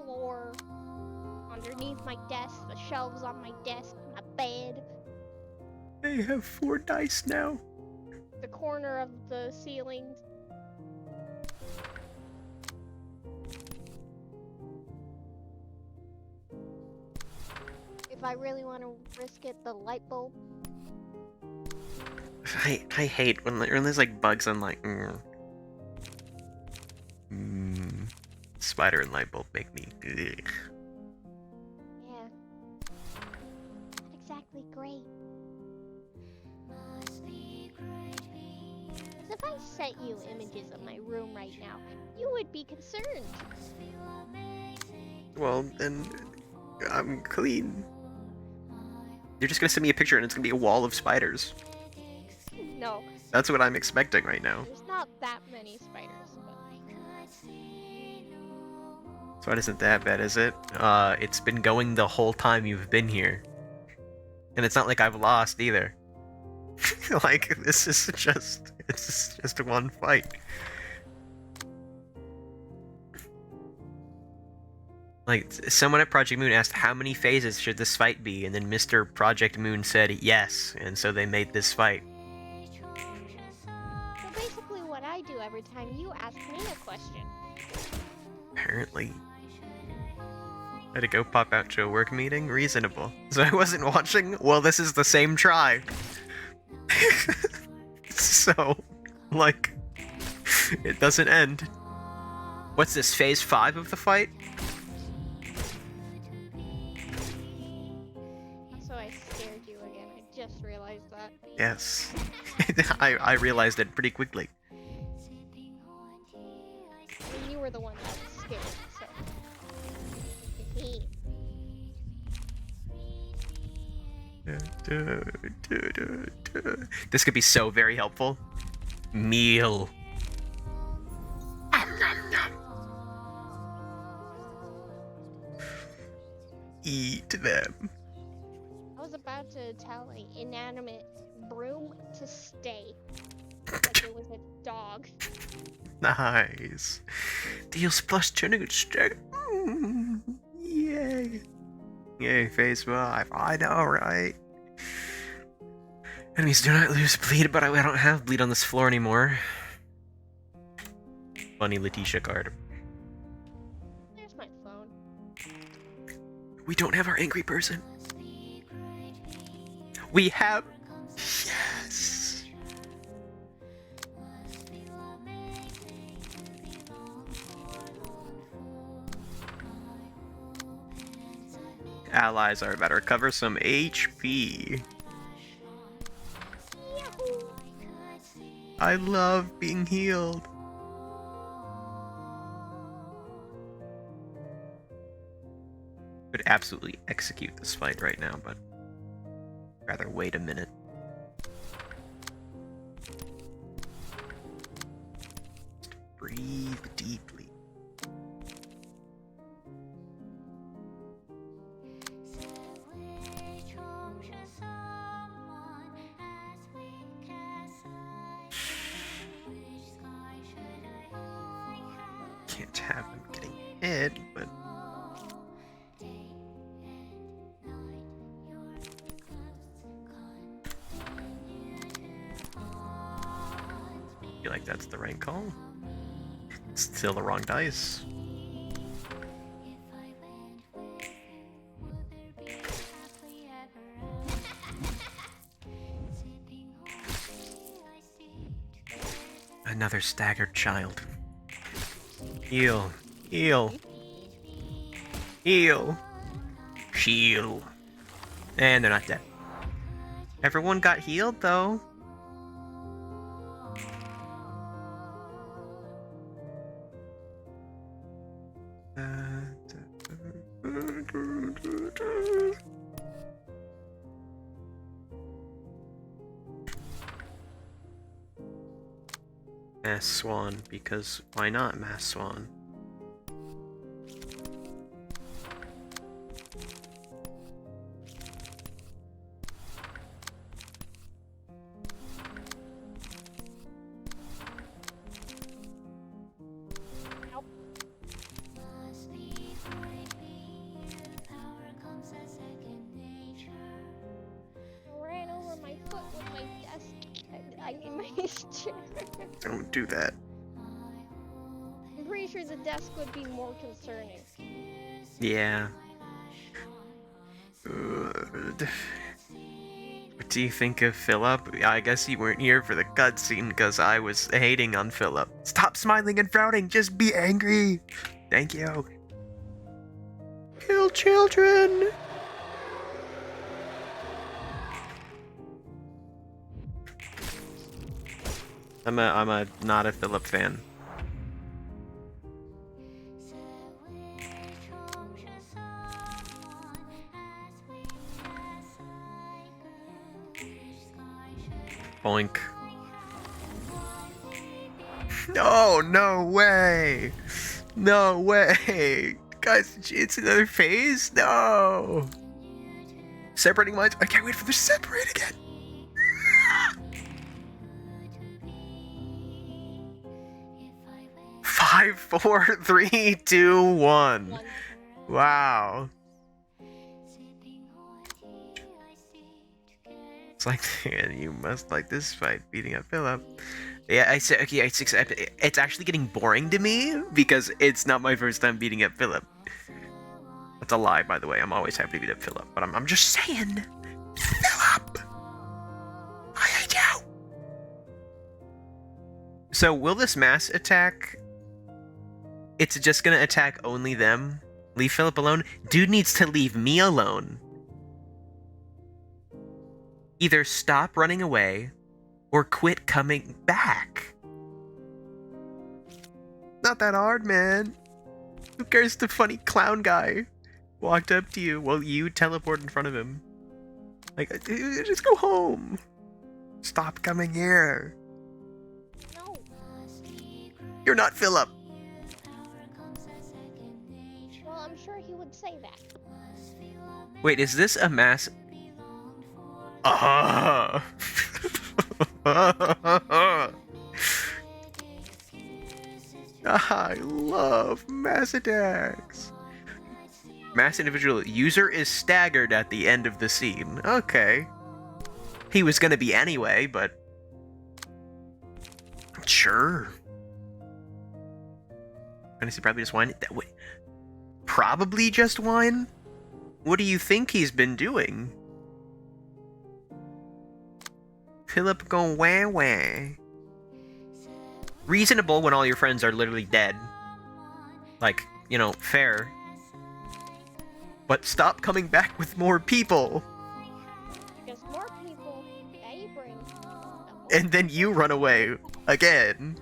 floor, underneath my desk, the shelves on my desk, my bed, I have 4 dice now. the corner of the ceiling. If I really want to risk it, the light bulb. I hate when there's like bugs on like. Spider and light bulb make me. Ugh. Yeah. Not exactly great. If I sent you images of my room right now, you would be concerned. Well, then I'm clean. You're just gonna send me a picture and it's gonna be a wall of spiders. No, That's what I'm expecting right now. there's not that many spiders. So it isn't that bad, is it? It's been going the whole time you've been here. And it's not like I've lost either. Like, this is just one fight. Like, someone at Project Moon asked how many phases should this fight be, and then Mr. Project Moon said yes, and so they made this fight. So basically what I do every time you ask me a question. Apparently. I had to go pop out to a work meeting? Reasonable. So I wasn't watching? Well, this is the same try. So, like, it doesn't end. What's this, phase 5 of the fight? So I scared you again. I just realized that. Yes. I realized it pretty quickly. I mean, you were the one that was scared, so. This could be so very helpful. Meal. Eat them. I was about to tell an inanimate broom to stay. Like it was a dog. Nice. Deals plus 2 stack. Yay. Yay, phase 5. I know, right? Enemies do not lose bleed, but I don't have bleed on this floor anymore. Funny Letitia card. There's my phone. We don't have our angry person. We have... Yes! Allies are about to recover some HP. Yahoo! I love being healed. Could absolutely execute this fight right now, but rather wait a minute. Breathe deeply. Can't have him getting hit, but I feel like that's the right call. Still the wrong dice. Another staggered child. Heal. Heal. Heal. Heal. And they're not dead. Everyone got healed, though. Mass Swan, because why not Mass Swan? Nice chair. Don't do that. I'm pretty sure the desk would be more concerning. Yeah. What do you think of Philip? I guess you weren't here for the cutscene because I was hating on Philip. Stop smiling and frowning, just be angry. Thank you. Kill children. I'm a not a Philip fan. Boink. No, no way. No way. Guys, it's another phase? No. Separating minds? I can't wait for the separate again. 5, 4, 3, 2, 1. Wow. It's like, you must like this fight, beating up Philip. Yeah, I said, okay, it's actually getting boring to me because it's not my first time beating up Philip. That's a lie, by the way. I'm always happy to beat up Philip, but I'm just saying, Philip, I hate you. So will this mass attack? It's just gonna attack only them. Leave Philip alone. Dude needs to leave me alone. Either stop running away or quit coming back. Not that hard, man. Who cares if the funny clown guy walked up to you while you teleport in front of him? Like, just go home. Stop coming here. No. You're not Philip. Well, I'm sure he would say that. Wait, is this a mass... I love mass attacks. Mass individual user is staggered at the end of the scene. Okay. He was gonna be anyway, but... Sure. Honestly, probably just wine. Wait. Probably just wine? What do you think he's been doing? Philip go wah wah. Reasonable when all your friends are literally dead. Like, you know, fair. But stop coming back with more people. Because more people they bring. And then you run away again.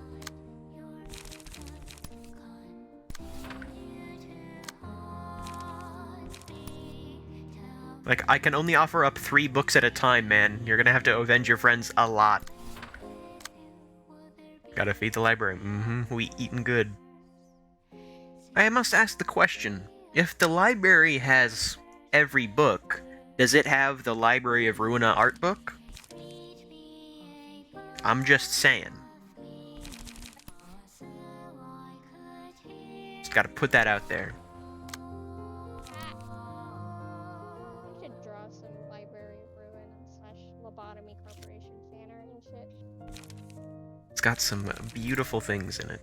Like, I can only offer up 3 books at a time, man. You're gonna have to avenge your friends a lot. Gotta feed the library. We eatin' good. I must ask the question. If the library has every book, does it have the Library of Ruina art book? I'm just saying. Just gotta put that out there. We should draw some Library of Ruin / Lobotomy Corporation fan art and shit. It's got some beautiful things in it.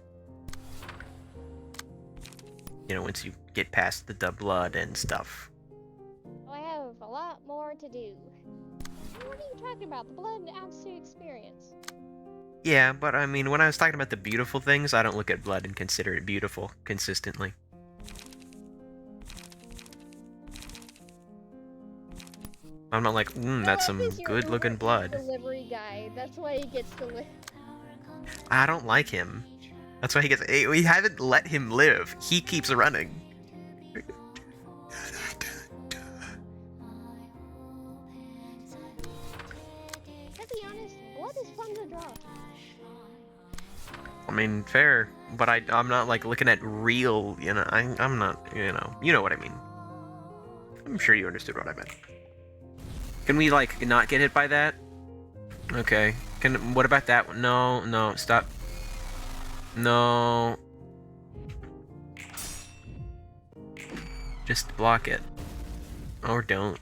You know, once you get past the blood and stuff. I have a lot more to do. What are you talking about? The blood adds to experience. Yeah, but I mean, when I was talking about the beautiful things, I don't look at blood and consider it beautiful consistently. I'm not like, that's some good-looking blood. Delivery guy. That's why he gets to live. I don't like him. That's why he gets. We haven't let him live. He keeps running. To be honest, blood is fun to draw. I mean, fair, but I'm not like looking at real. You know, I'm not. You know what I mean. I'm sure you understood what I meant. Can we like not get hit by that? Okay. What about that one? No, stop. No. Just block it. Or don't.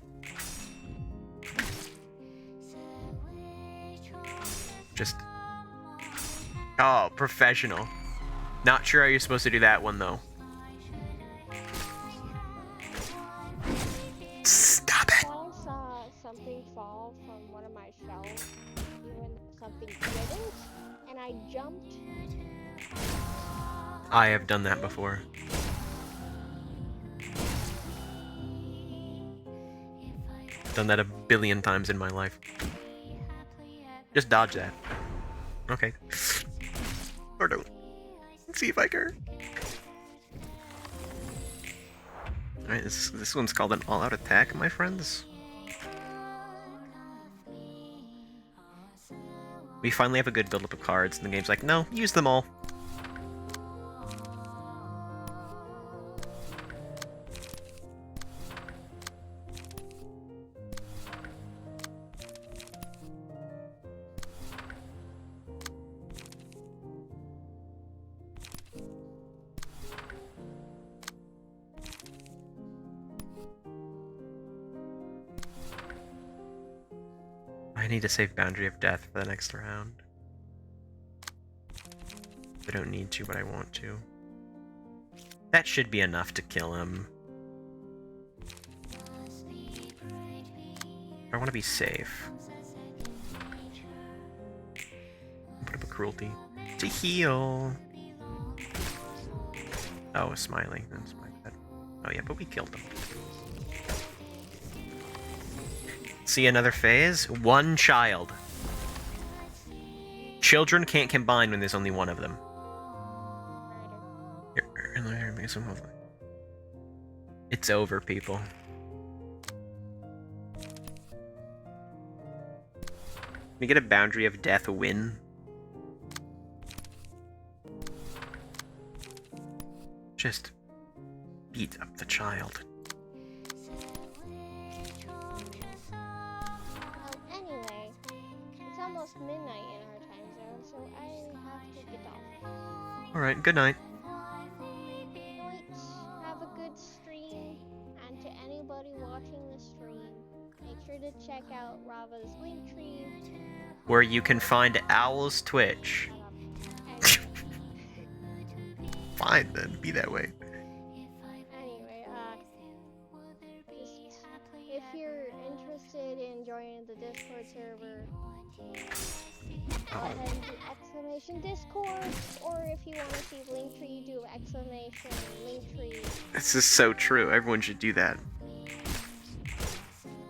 Just Oh, professional. Not sure how you're supposed to do that one, though. Stop it! I saw something fall from one of my shelves, even something didn't, and I jumped. I have done that before. Done that a billion times in my life. Just dodge that. Okay. Or don't. Let's see if I care. Alright, this one's called an all-out attack, my friends. We finally have a good build-up of cards, and the game's like, no, use them all. I need to save Boundary of Death for the next round. I don't need to, but I want to. That should be enough to kill him. I want to be safe. Put up a cruelty to heal. Oh, Smiley. That's my bad. Oh yeah, but we killed him. See another phase? One child. Children can't combine when there's only one of them. It's over, people. We get a Boundary of Death win. Just beat up the child. Anyway, it's almost midnight in our time zone, so I have to get off. Alright, good night. Have a good stream, and to anybody watching the stream, make sure to check out Rava's Linktree, Where you can find Owl's Twitch. Fine then, be that way. Anyway, just, if you're interested in joining the Discord server, go ahead and do exclamation Discord, or if you want to see Linktree, do exclamation Linktree. This is so true. Everyone should do that.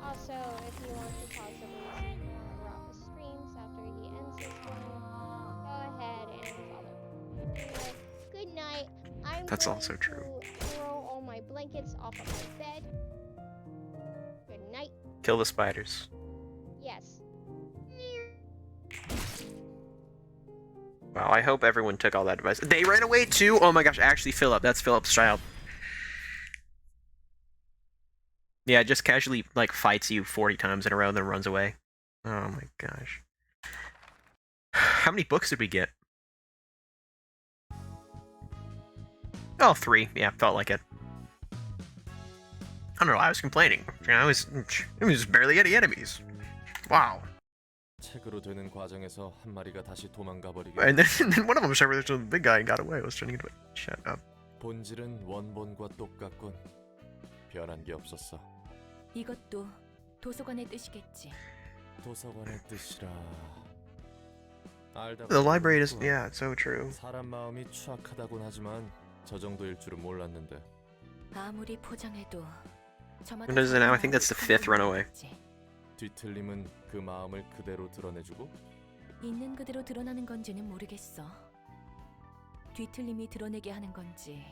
Also, if you want to possibly see more Rafa streams after he ends this one, go ahead and follow. Anyway, good night. I'm That's going also true. to throw all my blankets off of my bed. Good night. Kill the spiders. Yes. Wow, I hope everyone took all that advice. They ran away too? Oh my gosh, actually Philip. That's Philip's child. Yeah, just casually, like, fights you 40 times in a row and then runs away. Oh my gosh. How many books did we get? Oh, 3. Yeah, felt like it. I don't know, I was complaining. I was barely any enemies. Wow. 책으로 되는 과정에서 한 마리가 다시 도망가 버리게. And then one of them started with the big guy and got away. I was trying to get away. Shut up. 본질은 원본과 똑같군. 변한 게 없었어. 이것도 도서관의 뜻이겠지. 도서관의 뜻이라. 알다 The library is, 보니까 yeah, it's so true. 사람 마음이 추악하다곤 하지만 저 정도일 줄은 몰랐는데. 아무리 포장해도 When does it now? I think that's the 5th runaway. 뒤틀림은 그 마음을 그대로 드러내주고 있는 그대로 드러나는 건지는 모르겠어. 뒤틀림이 드러내게 하는 건지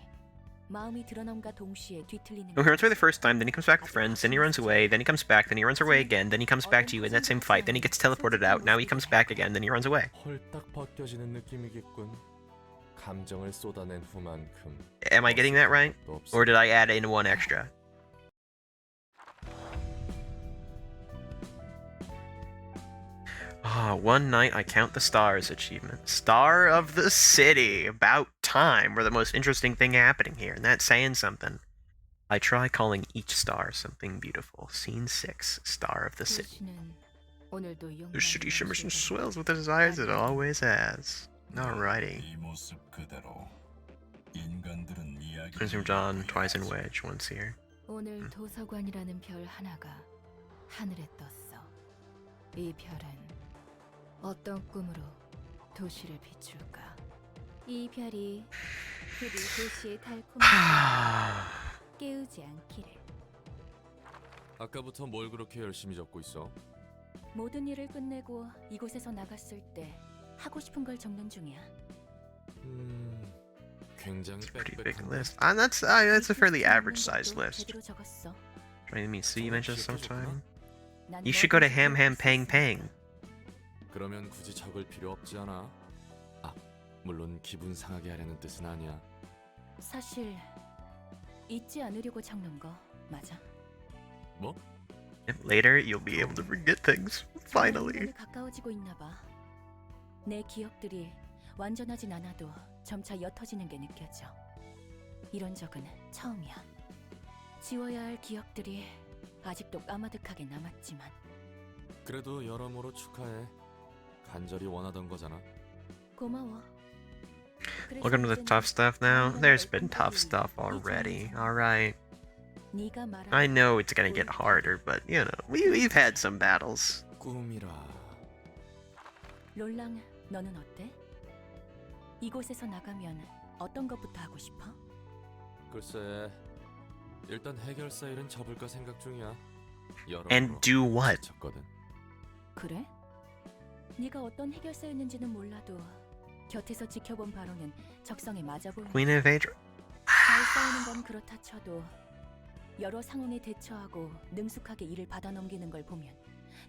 마음이 드러남과 동시에 뒤틀리는 He runs away the first time, then he comes back with friends, then he runs away, then he comes back, then he runs away again, then he comes back to you in that same fight, then he gets teleported out, now he comes back again, then he runs away. 헐딱 벗겨지는 느낌이겠군. 감정을 쏟아낸 후만큼. Am I getting that right? Or did I add in one extra? Ah, one night I count the stars achievement. Star of the city. About time. We're the most interesting thing happening here, and that's saying something. I try calling each star something beautiful. Scene 6. Star of the city. The city shimmers and swells with the desires it always has. Alrighty. 이 모습 그대로 인간들은 이야기. Consume Dawn, twice in Wedge, once here. 오늘 도서관이라는 별 하나가 하늘에 떴어. 이 별은 어떤 꿈으로 도시를 비출까? 이 별이 부디 도시의 달콤함을 깨우지 않기를. 아까부터 뭘 그렇게 열심히 적고 있어? 모든 일을 끝내고 이곳에서 나갔을 때 하고 싶은 걸 적는 중이야. 굉장히 Pretty big 빽빽한데. list. That's a fairly average sized 것도 list. 제대로 적었어. Trying to meet Sue, you mentioned sometime. 난 You should go to 뭐든지 Ham Ham 적을 수 Pang 있어. Pang. 그러면 굳이 적을 필요 없지 않아? 아, 물론 기분 상하게 하려는 뜻은 아니야. 사실 잊지 않으려고 적는 거 맞아? 뭐? Yep, later, you'll be able to forget things. Finally. 정말 가까워지고 있나 봐. 내 기억들이 완전하진 않아도 점차 옅어지는 게 느껴져. 이런 적은 처음이야. 지워야 할 기억들이 아직도 까마득하게 남았지만. 그래도 여러모로 축하해. 간절히 원하던 거잖아. 고마워. Welcome to the tough stuff now. There's been tough stuff already. Alright. 네가 말한 I know it's gonna get harder, but you know, we've had some battles. 꿈이라. 롤랑, 너는 어때? 이곳에서 나가면 어떤 것부터 하고 싶어? 글쎄, 일단 해결사 일은 접을까 생각 중이야. And do what? 지쳤거든. 그래? 네가 어떤 해결사였는지는 몰라도 곁에서 지켜본 바로는 적성에 맞아 보이네. Queen of Adra. 잘 싸우는 건 그렇다 쳐도 여러 상황에 대처하고 능숙하게 일을 받아 넘기는 걸 보면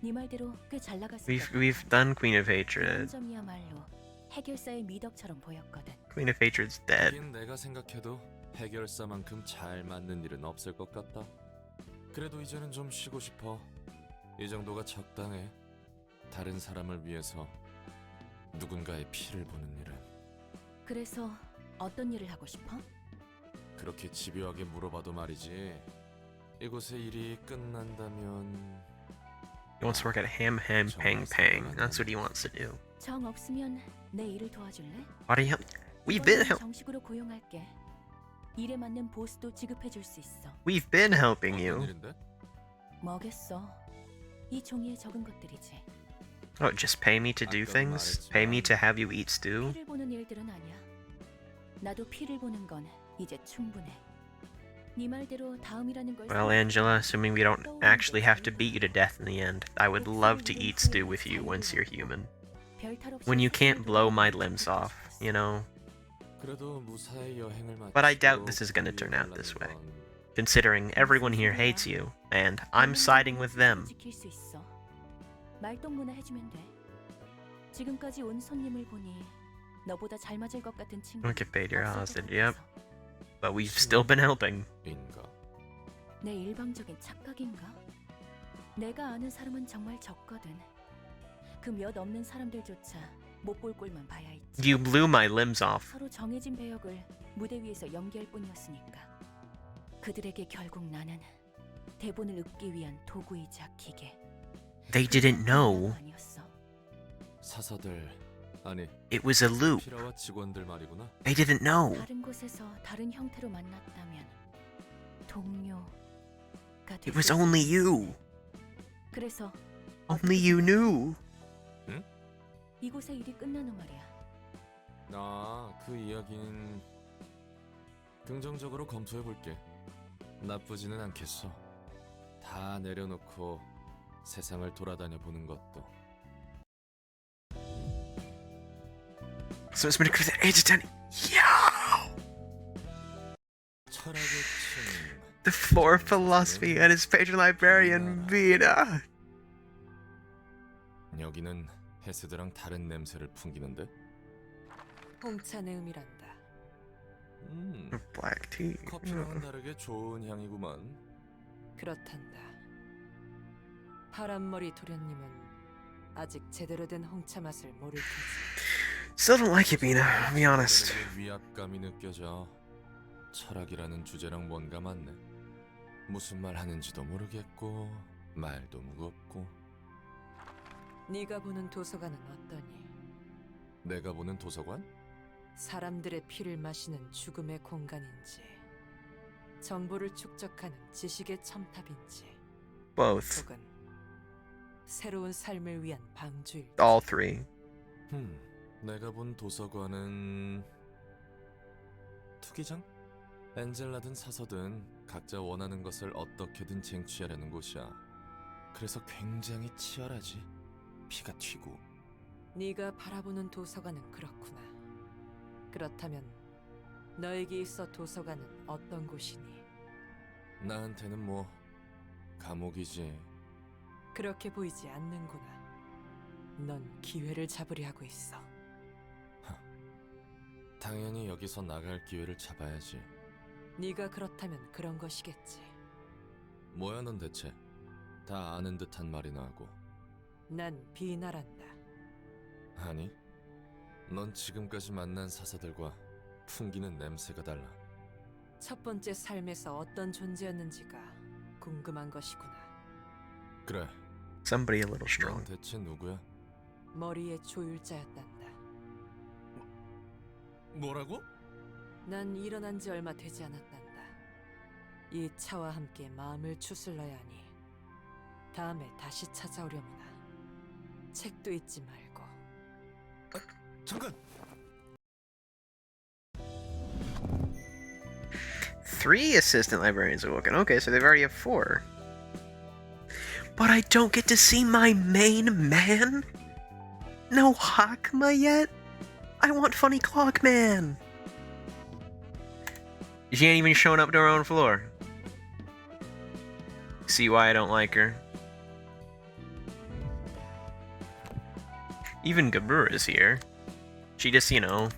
네 말대로 꽤 잘 나갔을 거야. We've done Queen of 그런 Hatred. 점이야말로 해결사의 미덕처럼 보였거든. Queen of Hatred's dead. 하긴 내가 생각해도 해결사만큼 잘 맞는 일은 없을 것 같다. 그래도 이제는 좀 쉬고 싶어. 이 정도가 적당해. 다른 사람을 위해서 누군가의 피를 보는 일은. 그래서 어떤 일을 하고 싶어? 그렇게 집요하게 물어봐도 말이지. 이곳의 일이 끝난다면 He wants to work at Ham Ham Pang Pang. That's what he wants to do. 정 없으면 내 일을 도와줄래? Why do you help? We've been 이번엔 help. 정식으로 고용할게. 일에 맞는 보수도 지급해 줄 수 있어. We've been helping 어떤 you. 일인데? 뭐겠어? 이 종이에 적은 것들이지. Oh, just pay me to do things? Pay me to have you eat stew? 피를 보는 일들은 아니야. 나도 피를 보는 건 이제 충분해. 네 말대로 다음이라는 걸 Well, Angela, assuming we don't actually have to beat you to death in the end, I would love to eat stew with you once you're human. When you can't blow my limbs off, you know? 그래도 무사히 여행을 But I doubt 마치고 this is gonna turn out this way. 건 Considering everyone here hates you, and I'm siding with them. 지킬 수 있어. 말동무나 해주면 돼. 지금까지 온 손님을 보니 너보다 잘 맞을 것 같은 친구. Don't get paid your 없을 것 hostage, yep. 같아서. But we've still been helping. 인가. 내 일방적인 착각인가? 내가 아는 사람은 정말 적거든. 그 몇 없는 사람들조차 못 볼 꼴만 봐야 있지. You blew my limbs off. 서로 정해진 배역을 무대 위에서 연기할 뿐이었으니까. 그들에게 결국 나는 대본을 읊기 위한 도구이자 기계. They didn't know. 아니었어. 사사들 아니 It was a loop. 피라와 직원들 말이구나. They didn't know. 다른 곳에서 다른 형태로 만났다면 동료가 It was only you. 그래서 Only you knew. 이곳의 일이 끝난 후 말이야. 그 이야기는 긍정적으로 검토해 볼게. 나쁘지는 않겠어. 다 내려놓고 세상을 돌아다녀 보는 것도. So it's been a age of 10. Yeah! 철학의 층. The floor of philosophy and his patron librarian, Vida. 여기는 헤스드랑 다른 냄새를 풍기는데. 홍차 내음이란다. Black tea. 커피랑은 다르게 좋은 향이구만. 그렇단다. 파란머리 도련님은 아직 제대로 된 홍차 맛을 모를 테지. Still don't like it, Bina, to be honest. 위압감이 느껴져. 철학이라는 주제랑 뭔가 맞네. 무슨 말 하는지도 모르겠고 말도 무겁고. 네가 보는 도서관은 어떠니? 내가 보는 도서관? 사람들의 피를 마시는 죽음의 공간인지, 정보를 축적하는 지식의 첨탑인지, Both. 혹은 새로운 삶을 위한 방주일지. All three. 내가 본 도서관은 투기장? 엔젤라든 사서든 각자 원하는 것을 어떻게든 쟁취하려는 곳이야. 그래서 굉장히 치열하지. 피가 튀고. 네가 바라보는 도서관은 그렇구나. 그렇다면 너에게 있어 도서관은 어떤 곳이니? 나한테는 뭐 감옥이지. 그렇게 보이지 않는구나. 넌 기회를 잡으려 하고 있어. 당연히 여기서 나갈 기회를 잡아야지. 네가 그렇다면 그런 것이겠지. 뭐야 넌 대체? 다 아는 듯한 말이나 하고. 난 비난한다. 아니, 넌 지금까지 만난 사서들과 풍기는 냄새가 달라. 첫 번째 삶에서 어떤 존재였는지가 궁금한 것이구나. 그래, Somebody a little 넌 strong. 대체 누구야? 머리의 조율자였단다. 뭐라고? 난 일어난 지 얼마 되지 않았단다. 이 차와 함께 마음을 추슬러야 하니 다음에 다시 찾아오려무나. 책도 잊지 말고. 잠깐! 3 assistant librarians awoken. Okay, so they've already have 4. But I don't get to see my main man? No Hakma yet? I want Funny Clock Man! She ain't even showing up to her own floor. See why I don't like her. Even Gabura's here. She just, you know,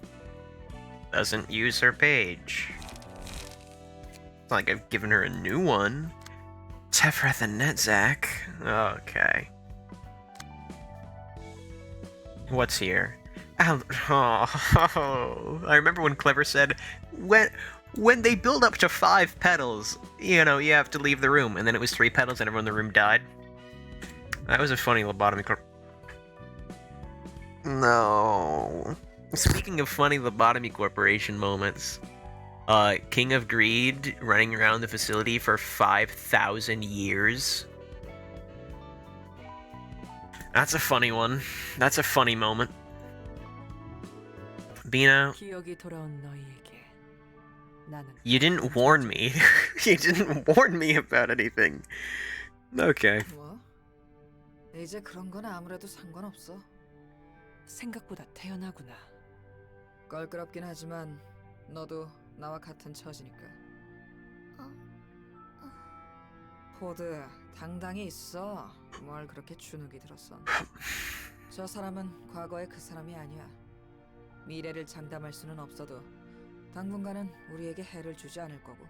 doesn't use her page. It's not like I've given her a new one. Tefreth and Netzak. Okay. What's here? Oh, I remember when Clever said, when they build up to 5 petals, you know, you have to leave the room, and then it was 3 petals and everyone in the room died. That was a funny lobotomy No. Speaking of funny lobotomy corporation moments, King of Greed running around the facility for 5,000 years. That's a funny one. That's a funny moment. Bina, 기억이 돌아온 너희에게 나는 you didn't warn me. You didn't warn me about anything. Okay. 뭐? 이제 그런 건 아무래도 상관없어. 생각보다 태연하구나. 껄끄럽긴 하지만 너도 나와 같은 처지니까. 포드, 당당히 있어. 뭘 그렇게 주눅이 들었어. 저 사람은 과거의 그 사람이 아니야. 미래를 장담할 수는 없어도 당분간은 우리에게 해를 주지 않을 거고.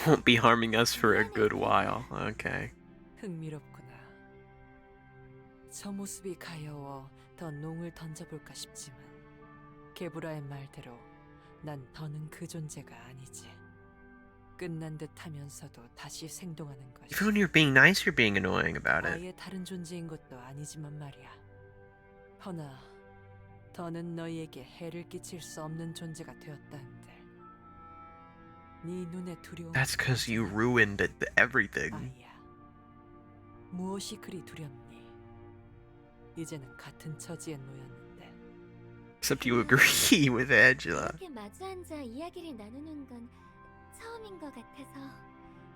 Won't be harming us for a good while. Okay. 흥미롭구나. 저 모습이 가여워 더 농을 던져볼까 싶지만 게브라의 말대로 난 더는 그 존재가 아니지. 끝난 듯 하면서도 다시 생동하는 것이 Even when you're being nice, you're being annoying about it. 아예 다른 존재인 것도 아니지만 말이야. 허나 더는 너희에게 해를 끼칠 수 없는 존재가 되었다는데 네 눈에 두려움 That's because you ruined everything. 아이야. 무엇이 그리 두렵니? 이제는 같은 처지에 놓였는데. Except you agree with Angela. 이렇게 마주 앉아 이야기를 나누는 건 처음인 것 같아서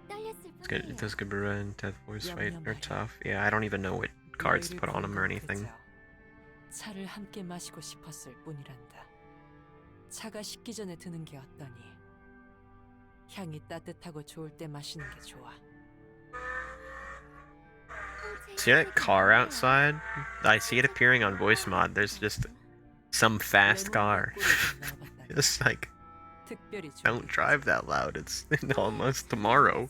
떨렸을 뿐이에요. Does Gabura and Death Voice fight are tough? Yeah, I don't even know what cards to put on them or anything. 차를 함께 마시고 싶었을 뿐이란다. 차가 식기 전에 드는 게 어떠니? 향이 따뜻하고 좋을 때 마시는 게 좋아. See that car outside? I see it appearing on voice mod. There's just some fast car. Just like, don't drive that loud. It's almost tomorrow.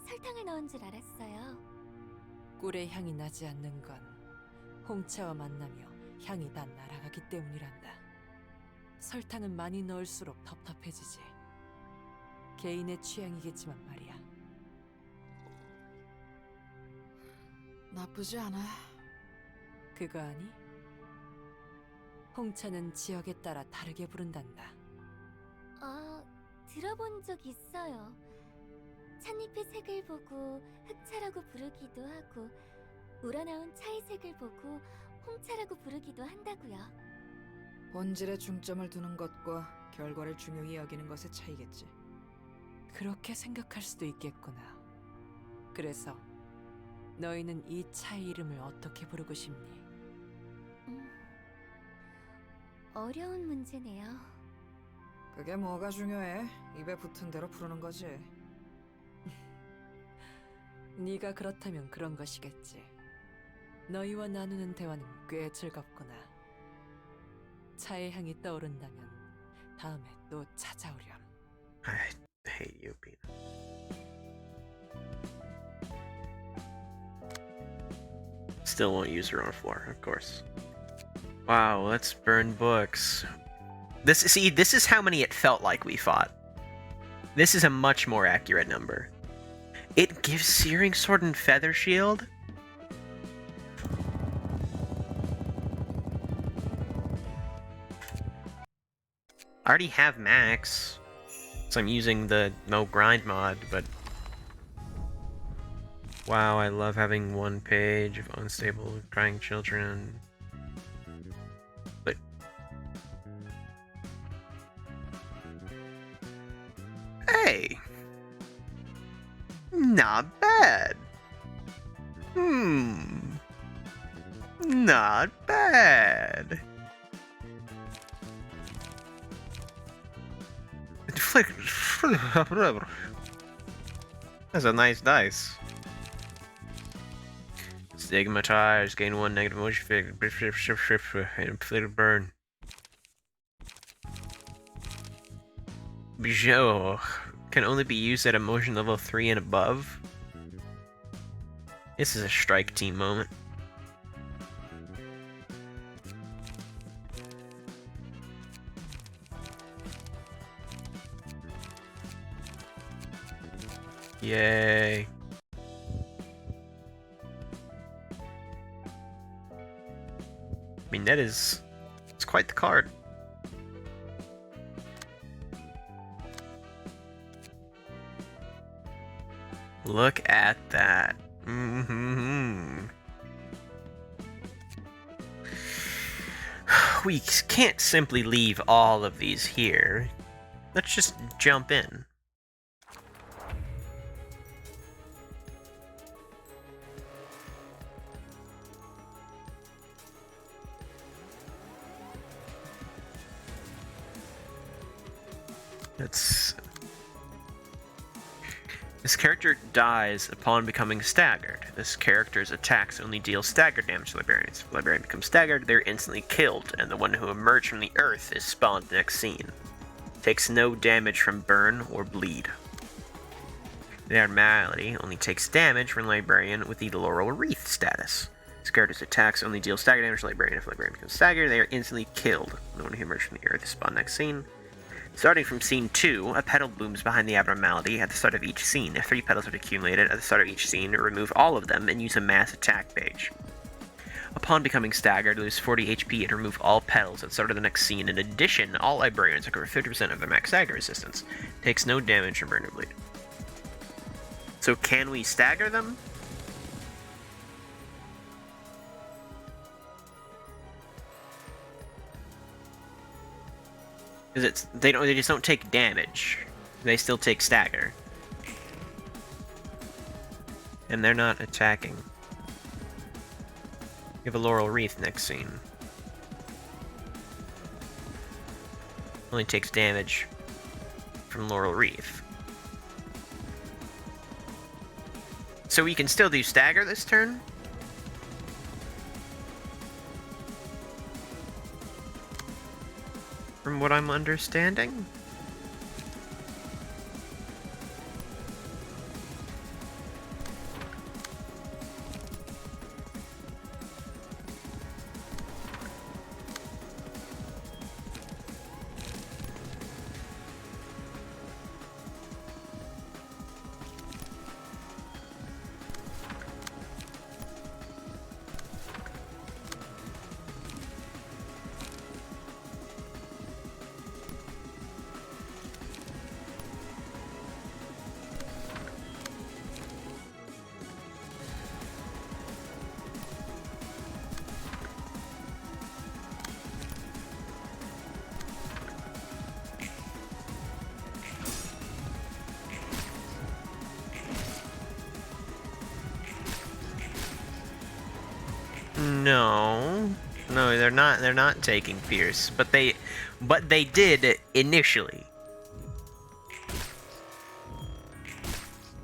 설탕을 넣은 줄 알았어요. 꿀의 향이 나지 않는 건 홍차와 만나며 향이 다 날아가기 때문이란다. 설탕은 많이 넣을수록 텁텁해지지. 개인의 취향이겠지만 말이야. 나쁘지 않아. 그거 아니? 홍차는 지역에 따라 다르게 부른단다. 아, 들어본 적 있어요. 찻잎의 색을 보고 흑차라고 부르기도 하고 우러나온 차의 색을 보고 홍차라고 부르기도 한다고요. 본질에 중점을 두는 것과 결과를 중요히 여기는 것의 차이겠지. 그렇게 생각할 수도 있겠구나. 그래서 너희는 이 차의 이름을 어떻게 부르고 싶니? 어려운 문제네요. 그게 뭐가 중요해? 입에 붙은 대로 부르는 거지. 네가 그렇다면 그런 것이겠지. 너희와 나누는 대화는 꽤 즐겁구나. 차의 향이 떠오른다면 다음에 또 찾아오렴. I hate you, Pina. Still won't use her own floor, of course. Wow, let's burn books. This is how many it felt like we fought. This is a much more accurate number. It gives Searing Sword and Feather Shield? I already have max, so I'm using the no grind mod, but wow, I love having one page of unstable crying children. But hey, not bad. Not bad. That's a nice dice. Stigmatized, gain 1 negative emotion, inflicted burn. Bijou can only be used at emotion level 3 and above. This is a strike team moment. Yay. I mean, it's quite the card. Look at that. We can't simply leave all of these here. Let's just jump in. This character dies upon becoming staggered. This character's attacks only deal staggered damage to librarians. If the librarian becomes staggered, they're instantly killed, and the one who emerged from the earth is spawned next scene. Takes no damage from burn or bleed. The abnormality only takes damage from the librarian with the Laurel Wreath status. This character's attacks only deal staggered damage to the librarian. If the librarian becomes staggered, they are instantly killed. The one who emerged from the earth is spawned next scene. Starting from scene 2, a petal blooms behind the abnormality at the start of each scene. If 3 petals are accumulated at the start of each scene, remove all of them and use a mass attack page. Upon becoming staggered, lose 40 HP and remove all petals at the start of the next scene. In addition, all librarians recover 50% of their max stagger resistance. Takes no damage from burn or bleed. So can we stagger them? Because they just don't take damage. They still take stagger. And they're not attacking. You have a Laurel Wreath next scene. Only takes damage from Laurel Wreath. So we can still do stagger this turn? From what I'm understanding? No. No, they're not. They're not taking Pierce, but they did initially.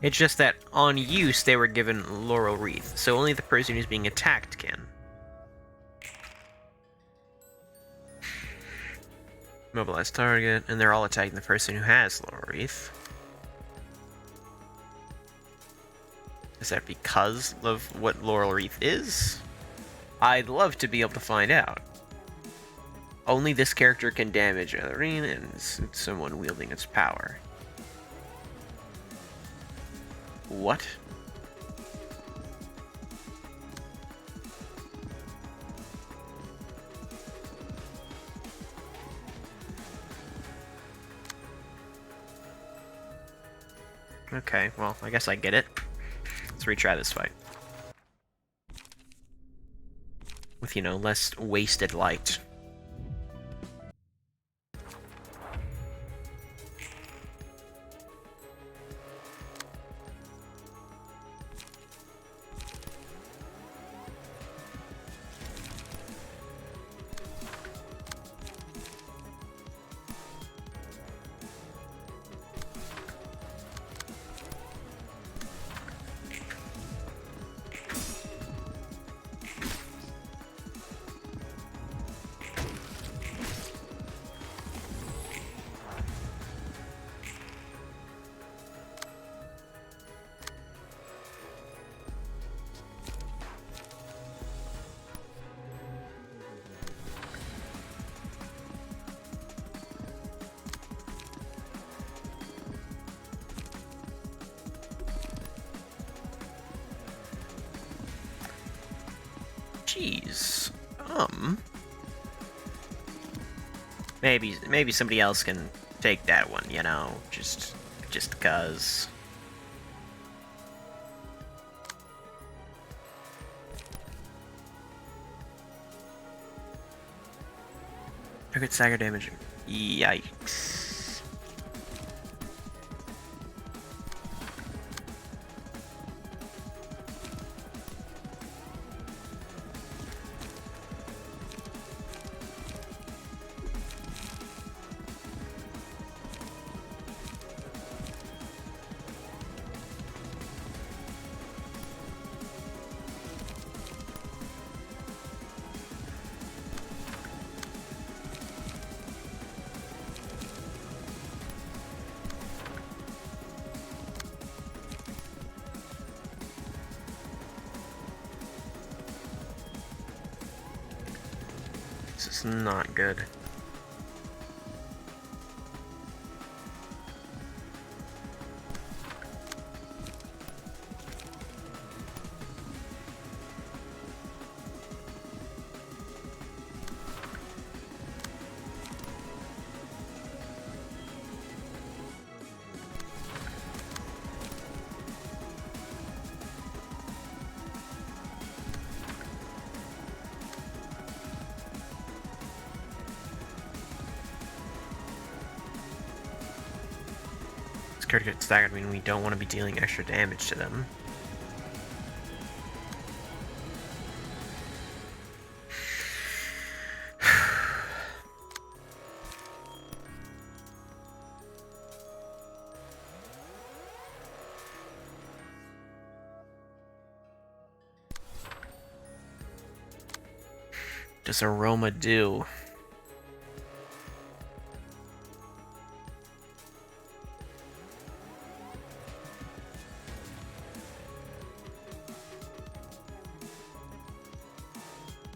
It's just that on use they were given Laurel Wreath, so only the person who's being attacked can. Mobilize target, and they're all attacking the person who has Laurel Wreath. Is that because of what Laurel Wreath is? I'd love to be able to find out. Only this character can damage an arena and someone wielding its power. What? Okay, well, I guess I get it. Let's retry this fight. With, you know, less wasted light. Jeez. Maybe somebody else can take that one, you know, just cuz. Target stagger damage. Yikes. This is not good. Scared to get staggered, I mean we don't want to be dealing extra damage to them. Does Aroma do?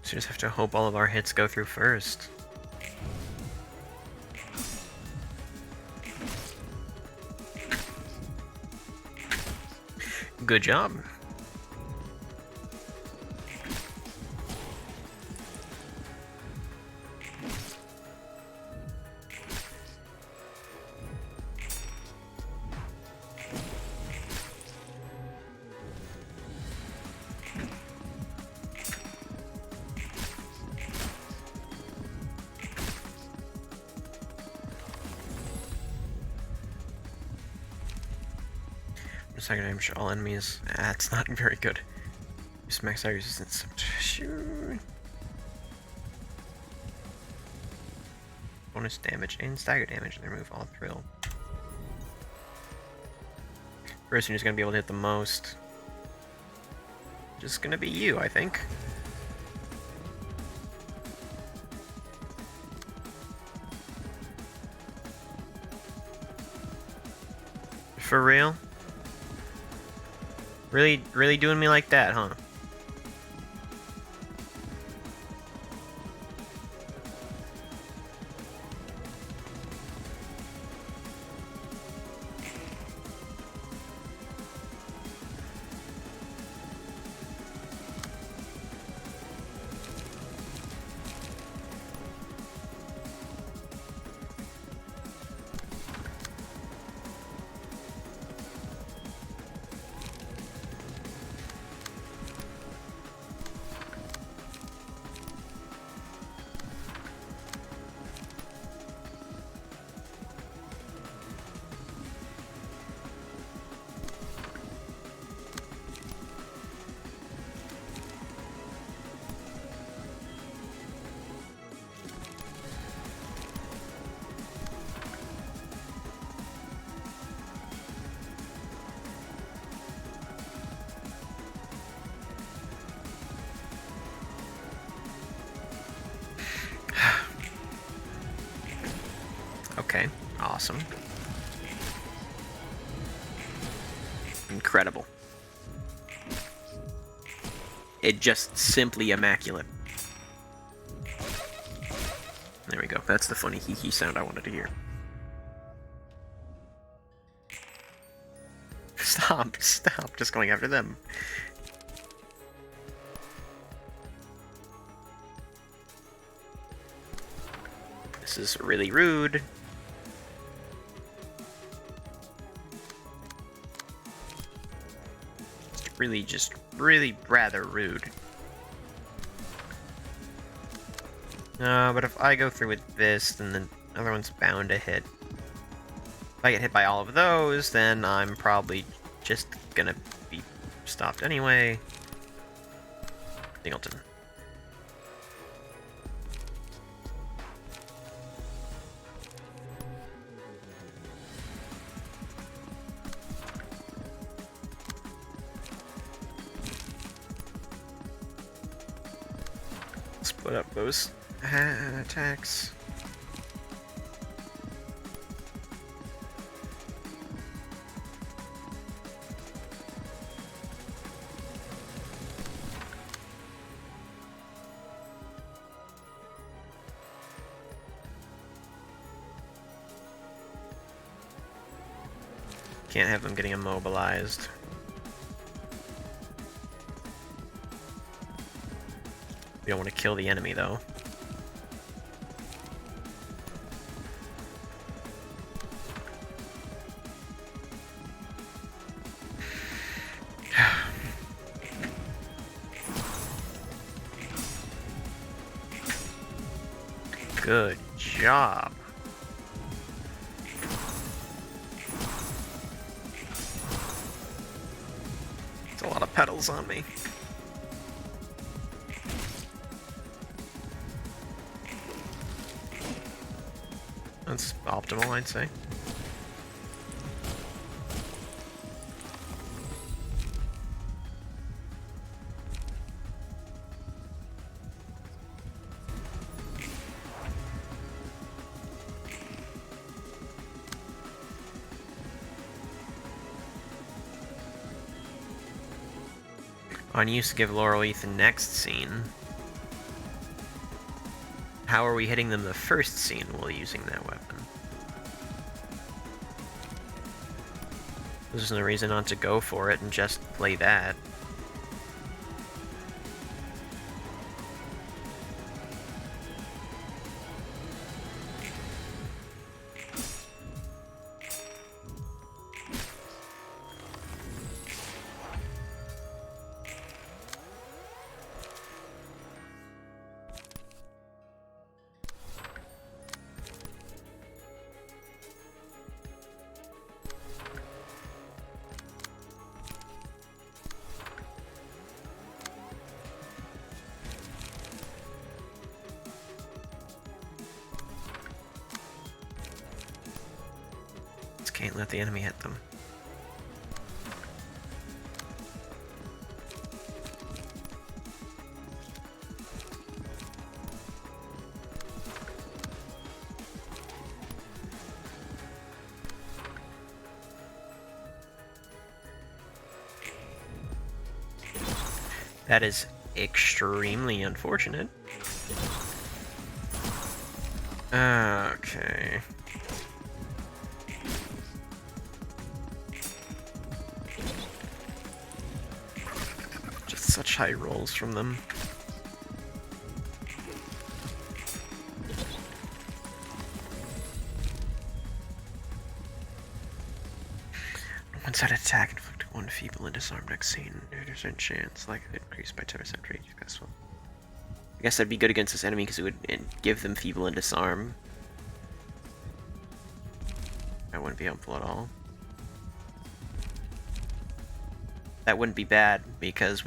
So we just have to hope all of our hits go through first. Good job. Second damage to all enemies. That's not very good. Just max out resistance. Sure. Bonus damage and stagger damage, and remove all thrill. Person who's gonna be able to hit the most. Just gonna be you, I think. For real? Really doing me like that, huh? Okay, awesome. Incredible. It just simply immaculate. There we go. That's the funny hee-hee sound I wanted to hear. Stop, stop, just going after them. This is really rude. Really rather rude. But if I go through with this, then the other one's bound to hit. If I get hit by all of those, then I'm probably just gonna be stopped anyway. Singleton. Split up those attacks. Can't have them getting immobilized. We don't want to kill the enemy, though. Good job. It's a lot of petals on me. That's optimal, I'd say. On use to give Laurel Ethan next scene. How are we hitting them the first scene while using that weapon? There's no reason not to go for it and just play that. let the enemy hit them. That is extremely unfortunate. Okay. Just such high rolls from them. Once that attack inflicted one feeble and disarmed next scene, 90% chance, likely increased by 10% for each successful. I guess that'd be good against this enemy because it would give them feeble and disarm. That wouldn't be helpful at all. That wouldn't be bad because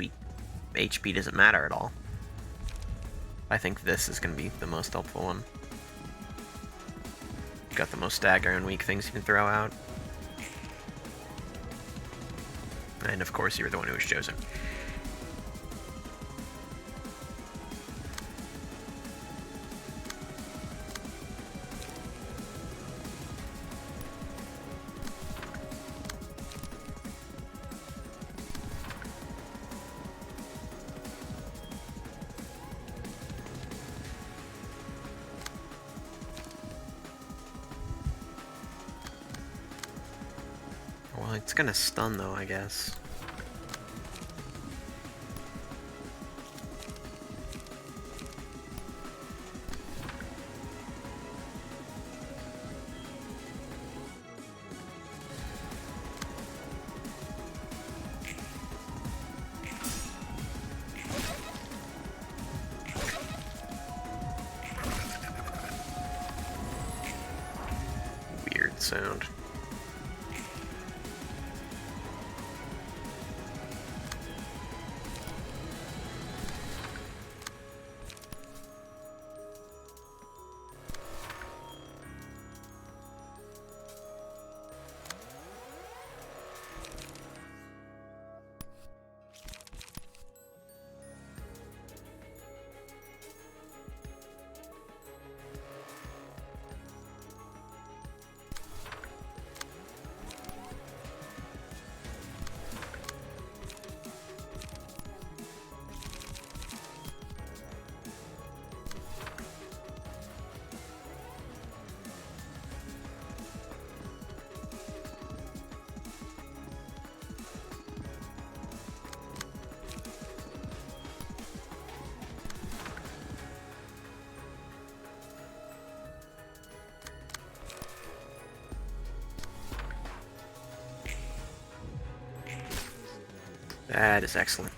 HP doesn't matter at all. I think this is going to be the most helpful one. Got the most stagger and weak things you can throw out. And of course, you were the one who was chosen. Well, it's gonna stun though, I guess. Weird sound. That is excellent.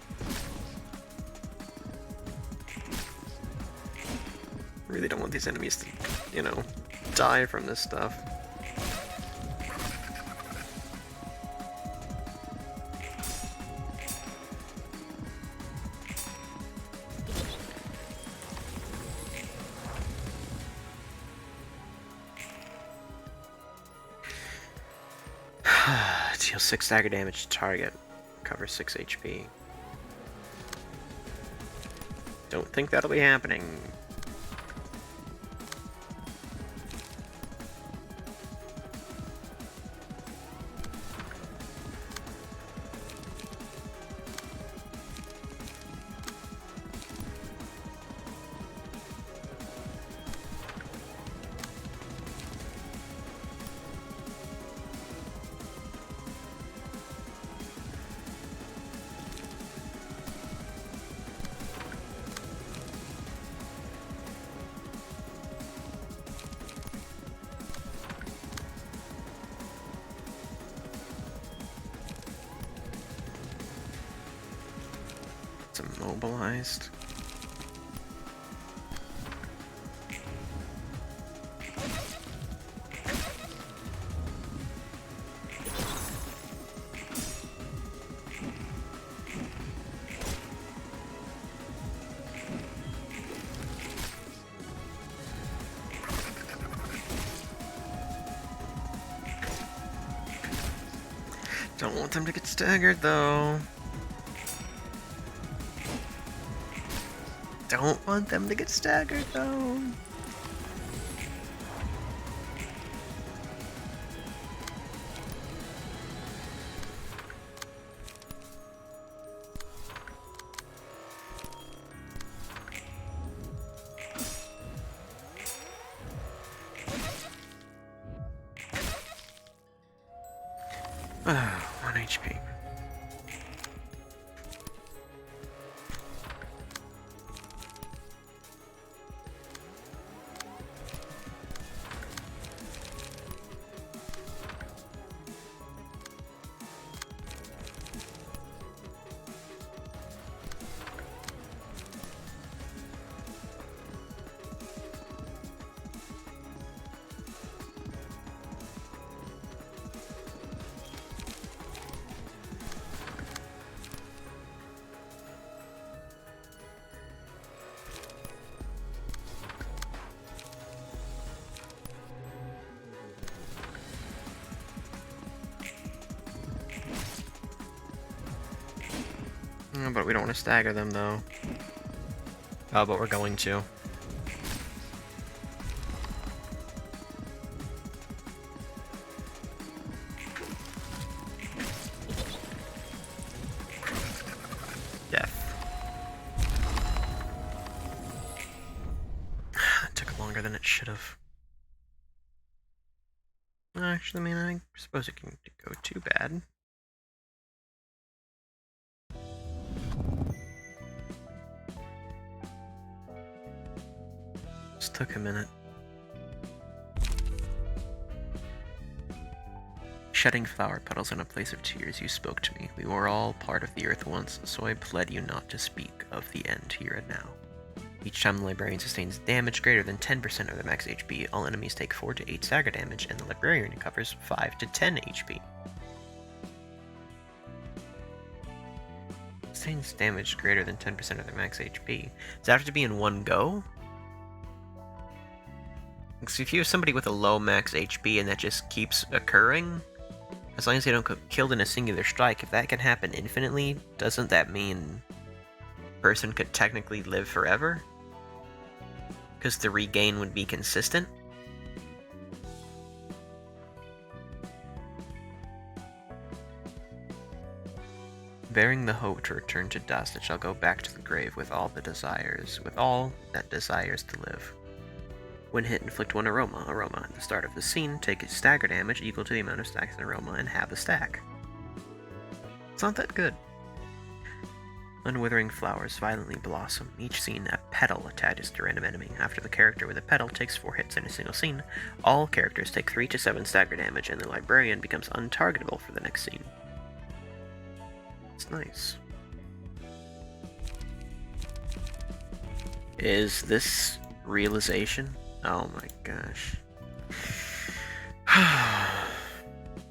Really don't want these enemies to, you know, die from this stuff. Deal 6 stagger damage to target. Cover 6 HP. Don't think that'll be happening. It's immobilized. want them to get staggered though. Don't want them to get staggered though. One HP. But we don't want to stagger them though. Oh, but we're going to. Death. That took longer than it should have. Actually, I mean, I suppose it can go too bad. Just took a minute. Shedding flower petals in a place of tears, you spoke to me. We were all part of the earth once, so I pled you not to speak of the end here and now. Each time the librarian sustains damage greater than 10% of their max HP, all enemies take 4 to 8 stagger damage, and the librarian recovers 5 to 10 HP. Sustains damage greater than 10% of their max HP. Does that have to be in one go? Because if you have somebody with a low max HP and that just keeps occurring, as long as they don't get killed in a singular strike, if that can happen infinitely, doesn't that mean the person could technically live forever? Because the regain would be consistent? Bearing the hope to return to dust, it shall go back to the grave with all that desires to live. When hit, inflict 1 aroma. At the start of the scene, take a stagger damage equal to the amount of stacks in aroma and halve the stack. It's not that good. Unwithering flowers violently blossom. Each scene, a petal attaches to a random enemy. After the character with a petal takes 4 hits in a single scene, all characters take 3 to 7 stagger damage, and the librarian becomes untargetable for the next scene. It's nice. Is this realization? Oh my gosh.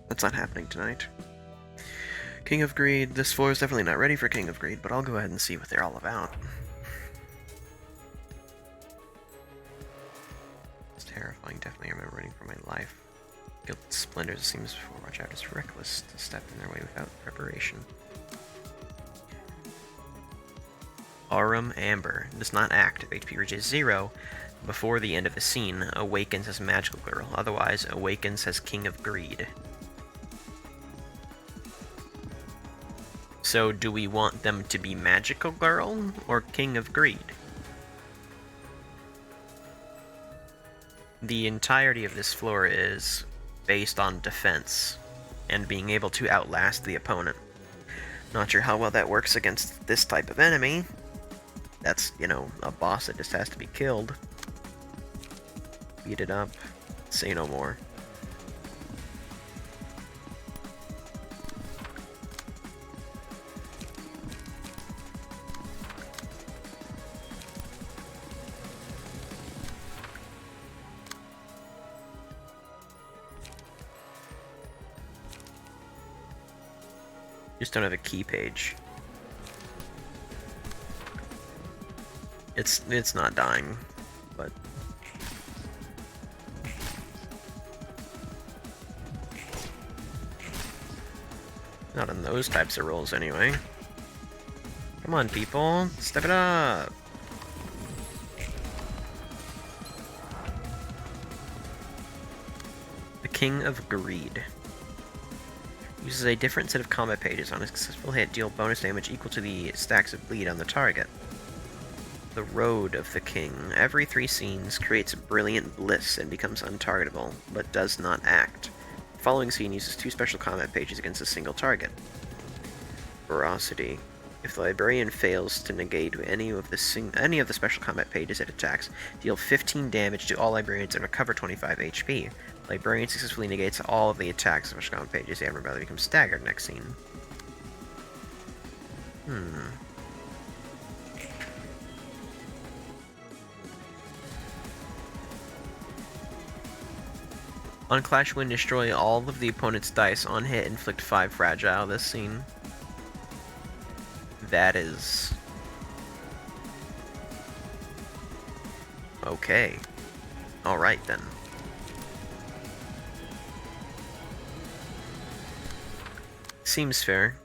That's not happening tonight. King of Greed. This floor is definitely not ready for King of Greed, but I'll go ahead and see what they're all about. It's terrifying. Definitely remember running for my life. Guild Splendors seems before watch out. It's reckless to step in their way without preparation. Aurum Amber. Does not act. If HP reaches 0 before the end of the scene, awakens as Magical Girl. Otherwise, awakens as King of Greed. So, do we want them to be Magical Girl or King of Greed? The entirety of this floor is based on defense and being able to outlast the opponent. Not sure how well that works against this type of enemy. That's, you know, a boss that just has to be killed. Beat it up. Say no more. Just don't have a key page. It's not dying, but Not on those types of rolls, anyway. Come on, people. Step it up! The King of Greed. Uses a different set of combat pages. On a successful hit, deal bonus damage equal to the stacks of bleed on the target. The Road of the King. Every 3 scenes creates brilliant bliss and becomes untargetable, but does not act. The following scene uses 2 special combat pages against a single target. Ferocity. If the librarian fails to negate any of the special combat pages it attacks, deal 15 damage to all librarians and recover 25 HP. The librarian successfully negates all of the attacks of special combat pages. The admiral brother becomes staggered next scene. On Clash Win, destroy all of the opponent's dice. On hit, inflict 5 fragile this scene. That is... okay. Alright then. Seems fair.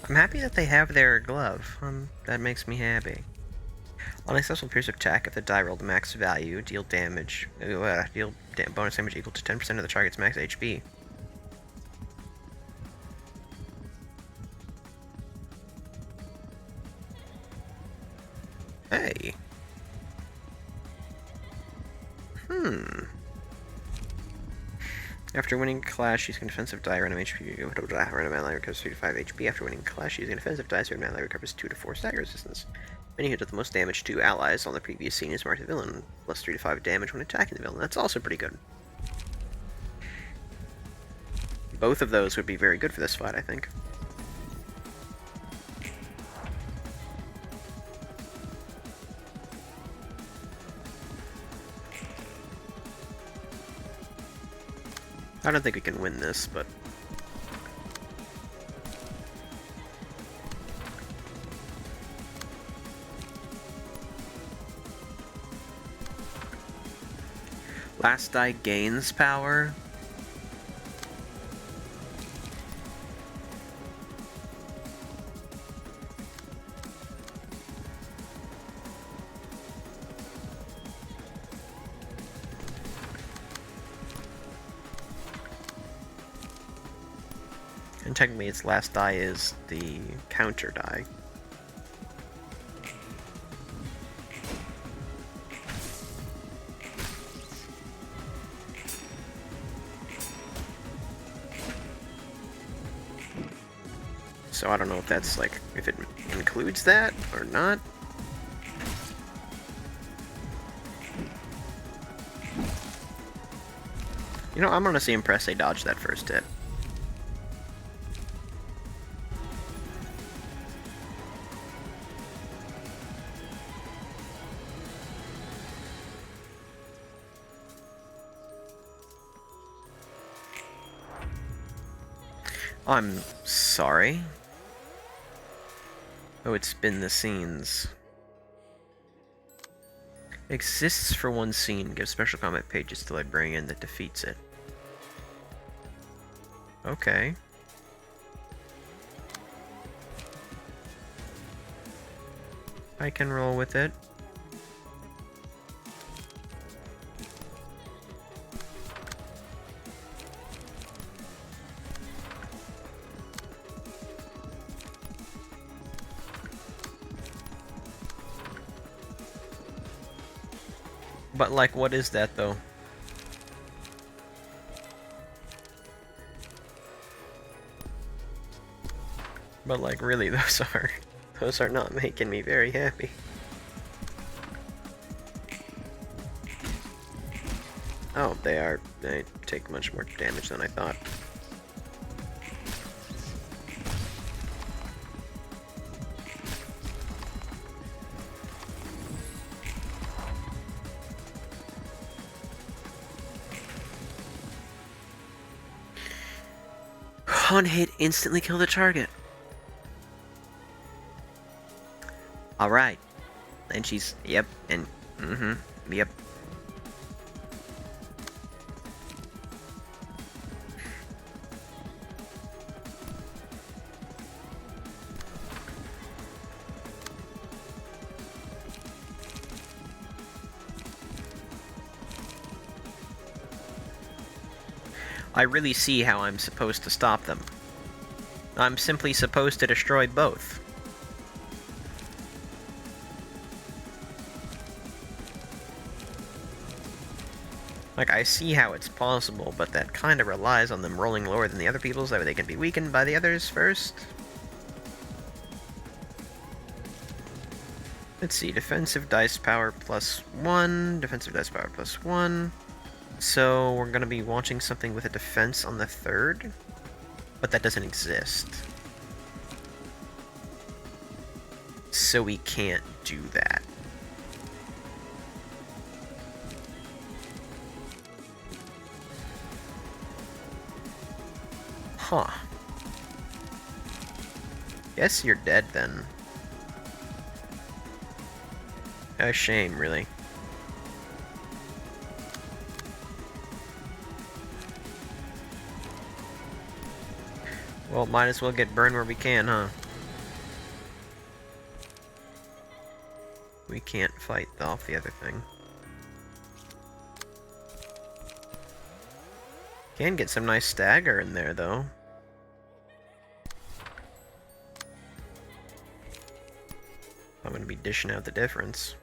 I'm happy that they have their glove. That makes me happy. On a successful pierce attack, if the die rolled the max value, deal bonus damage equal to 10% of the target's max HP. Hey. After winning Clash, using defensive die, random HP, random ally recovers 3 to 5 HP. After winning Clash, using defensive die, random ally recovers 2 to 4 stagger resistance. Many hit with the most damage to allies on the previous scene is marked the villain, plus 3 to 5 damage when attacking the villain. That's also pretty good. Both of those would be very good for this fight, I think. I don't think we can win this, but... last die gains power? And technically its last die is the counter die. So I don't know if that's like, if it includes that or not. You know, I'm honestly impressed they dodged that first hit. I'm sorry. Oh, it's been the scenes. Exists for one scene. Give special combat pages to librarian that defeats it. Okay. I can roll with it. But, like, what is that, though? But like, really, those are not making me very happy. Oh, they are. They take much more damage than I thought. One hit, instantly kill the target. Alright. And she's, yep, and, yep. I really see how I'm supposed to stop them. I'm simply supposed to destroy both. Like, I see how it's possible, but that kind of relies on them rolling lower than the other people so that they can be weakened by the others first. Let's see, defensive dice power +1, defensive dice power +1. So we're going to be watching something with a defense on the third, but that doesn't exist. So we can't do that. Huh. Guess you're dead then. A shame, really. Well, might as well get burned where we can, huh? We can't fight off the other thing. Can get some nice stagger in there, though. I'm gonna be dishing out the difference.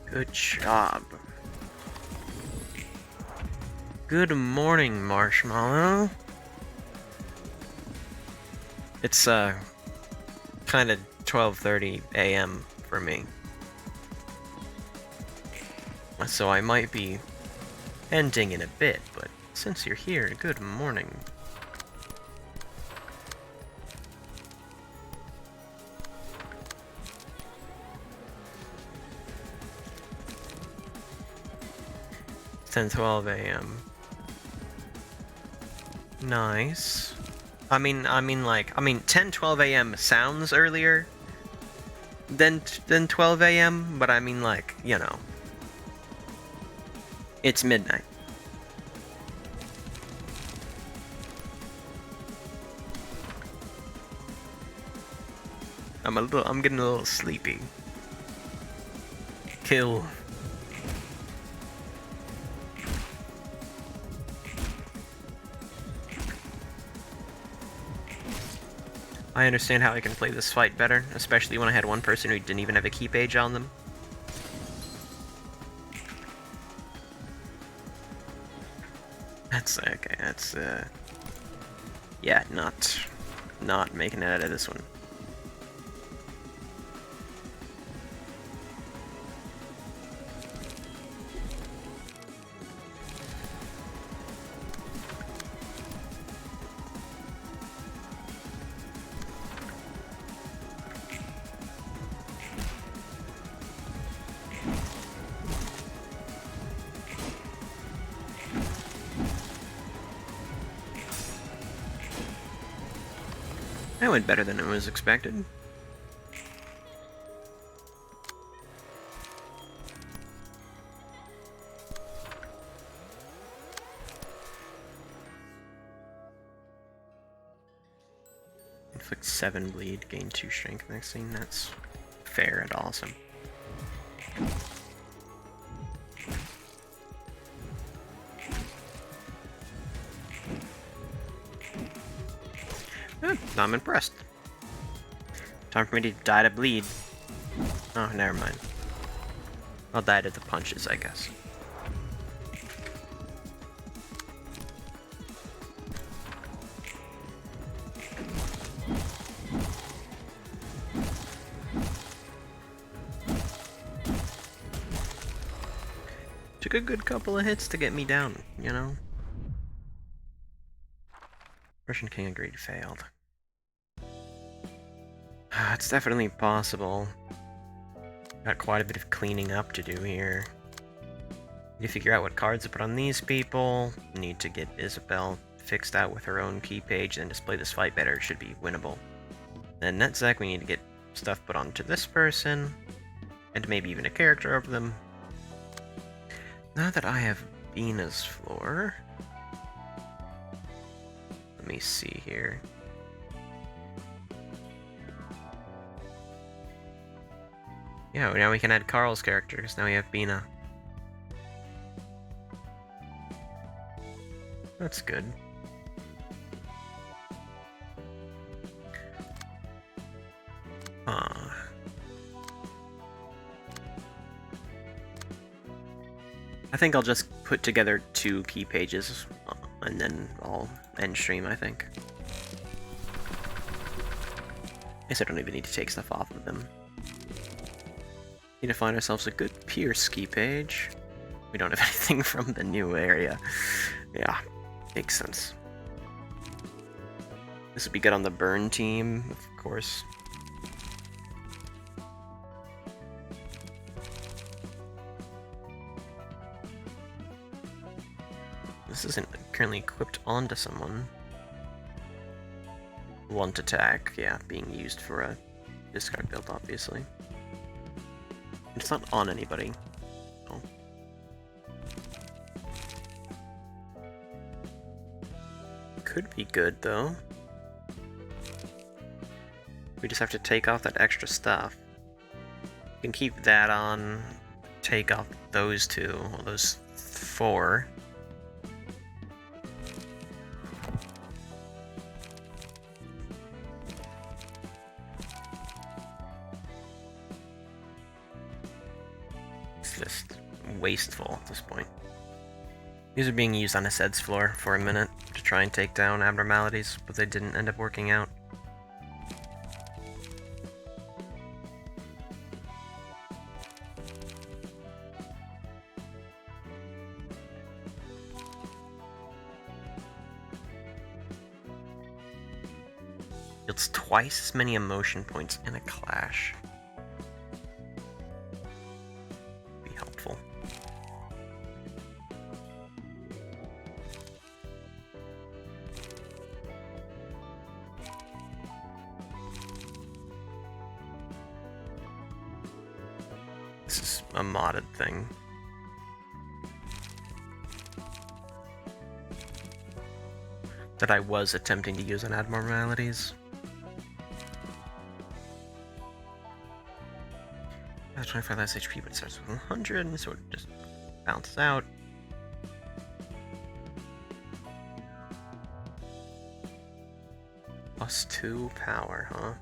Good job. Good morning, Marshmallow. It's, kind of 12:30 a.m. for me. So I might be ending in a bit, but since you're here, good morning. It's 10:12 a.m. Nice. I mean 10:12 a.m. sounds earlier than 12 a.m., but I mean, like, you know, it's midnight. I'm getting a little sleepy. Kill. I understand how I can play this fight better, especially when I had one person who didn't even have a key page on them. That's okay, that's yeah, not making it out of this one. That went better than it was expected. Inflict 7 bleed, gain 2 strength next scene. That's fair and awesome. I'm impressed. Time for me to die to bleed. Oh, never mind. I'll die to the punches, I guess. Took a good couple of hits to get me down, you know? Russian King agreed, failed. It's definitely possible. Got quite a bit of cleaning up to do here. Need to figure out what cards to put on these people. Need to get Isabel fixed out with her own key page and display this fight better. It should be winnable. Then Netzek, we need to get stuff put onto this person. And maybe even a character over them. Now that I have Bina's floor... Let me see here. Yeah, now we can add Carl's character, because now we have Bina. That's good. I think I'll just put together 2 key pages, and then I'll end stream, I think. I guess I don't even need to take stuff off of them. Need to find ourselves a good Pierce key page. We don't have anything from the new area. Yeah, makes sense. This would be good on the burn team, of course. This isn't currently equipped onto someone. Blunt attack, yeah, being used for a discard build, obviously. It's not on anybody. Oh. Could be good, though. We just have to take off that extra stuff. We can keep that on, take off those 2, well, those 4. Just wasteful at this point. These are being used on Ased's floor for a minute to try and take down abnormalities, but they didn't end up working out. It's twice as many emotion points in a clash. This is a modded thing. That I was attempting to use on abnormalities. That's 25 less HP, but it starts with 100, so it just bounces out. +2 power, huh?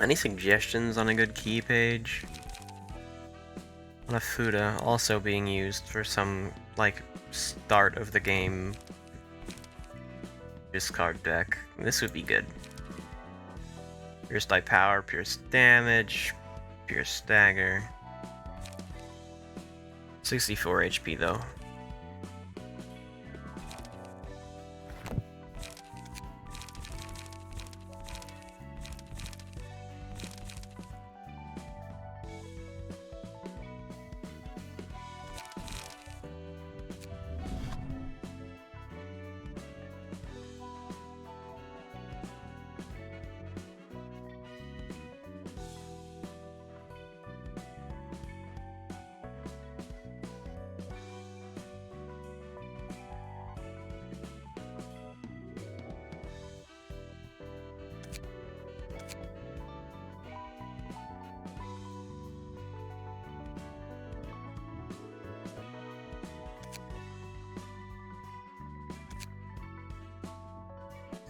Any suggestions on a good key page? Fuda also being used for some, like, start of the game discard deck. This would be good. Pierce by power, pierce damage, pierce stagger. 64 HP though.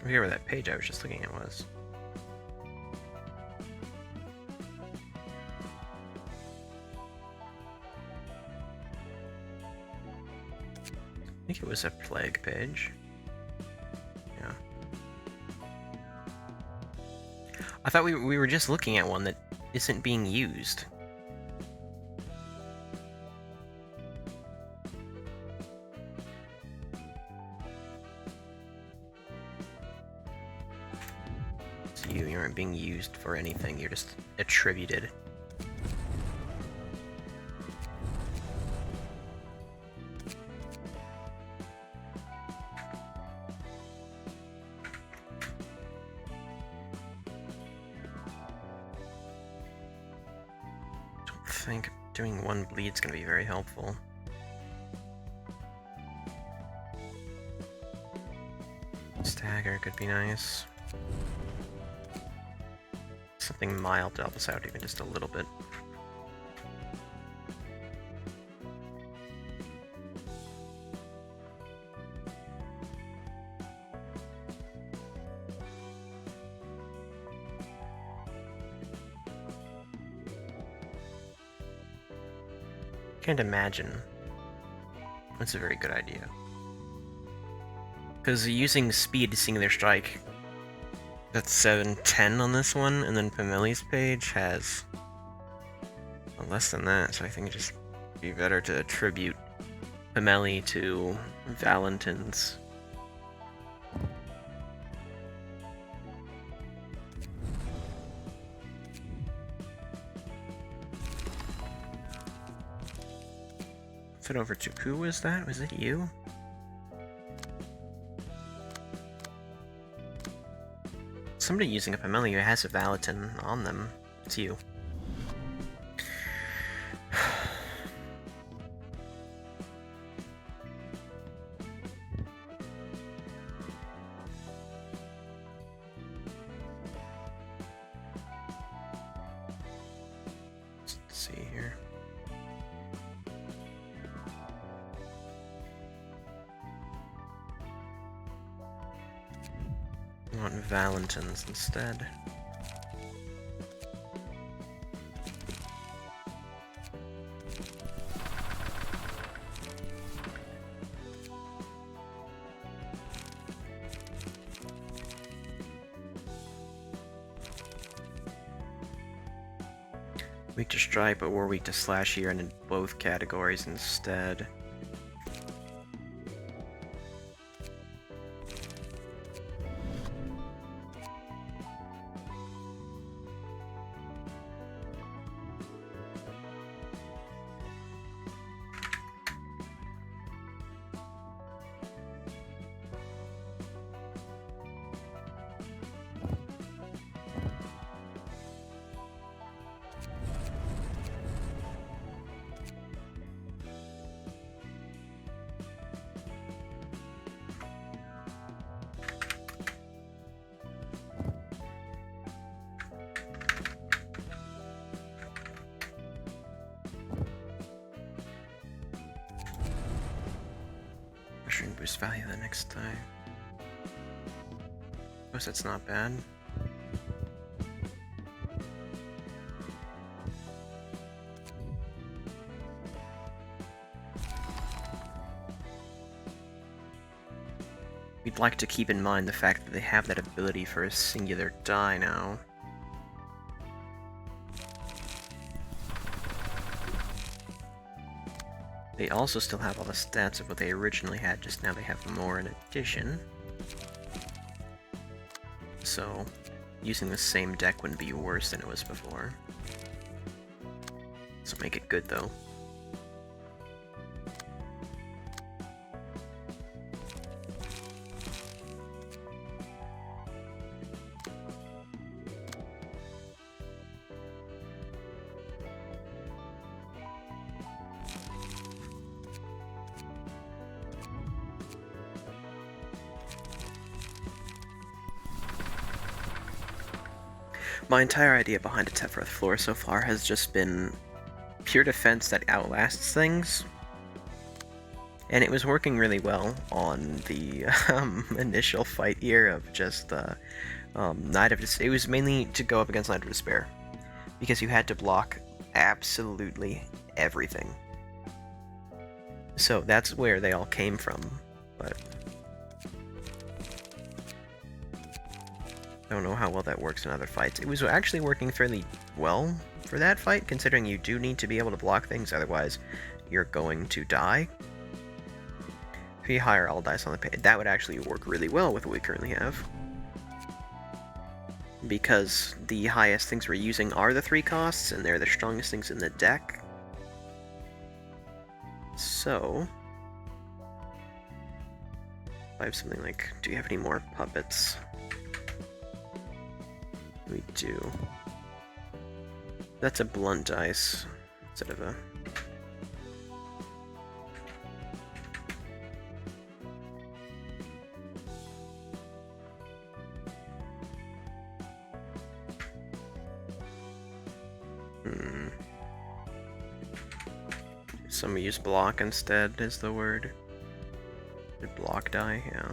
I forget where that page I was just looking at was. I think it was a plague page. Yeah. I thought we were just looking at one that isn't being used. So you aren't being used for anything, you're just attributed. I think doing one bleed's gonna be very helpful. Stagger could be nice. Something mild to help us out even just a little bit. Can't imagine. That's a very good idea. Because using speed to singular strike, that's 710 on this one, and then Pameli's page has less than that, so I think it'd just be better to attribute Pameli to Valentin's. Flip it over to who was that? Was it you? Somebody using a Pameli who has a Valentin on them. It's you. Let's see here. I want Valentins instead. Weak to strike, but we're weak to slash here and in both categories instead. Mushroom boost value the next time. Suppose that's not bad. We'd like to keep in mind the fact that they have that ability for a singular die now. They also still have all the stats of what they originally had, just now they have more in addition. So, using the same deck wouldn't be worse than it was before. So make it good though. My entire idea behind a Tefrith floor so far has just been pure defense that outlasts things, And it was working really well on the initial fight here of just the Knight of Despair. It was mainly to go up against Knight of Despair, because you had to block absolutely everything. So that's where they all came from, but I don't know how well that works in other fights. It was actually working fairly well for that fight, considering you do need to be able to block things, otherwise you're going to die. If you hire all dice on the page, that would actually work really well with what we currently have. Because the highest things we're using are the 3 costs, and they're the strongest things in the deck. So, if I have something like, do you have any more puppets? We do. That's a blunt dice instead of a... Some use block instead is the word. Did block die? Yeah.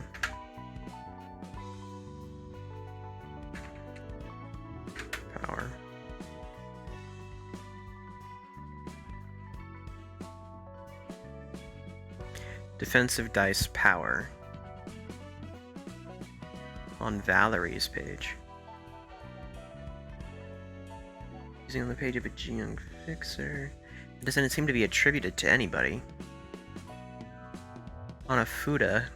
Power. Defensive dice power. On Valerie's page. Using on the page of a Young Fixer. It doesn't seem to be attributed to anybody. On a Fuda.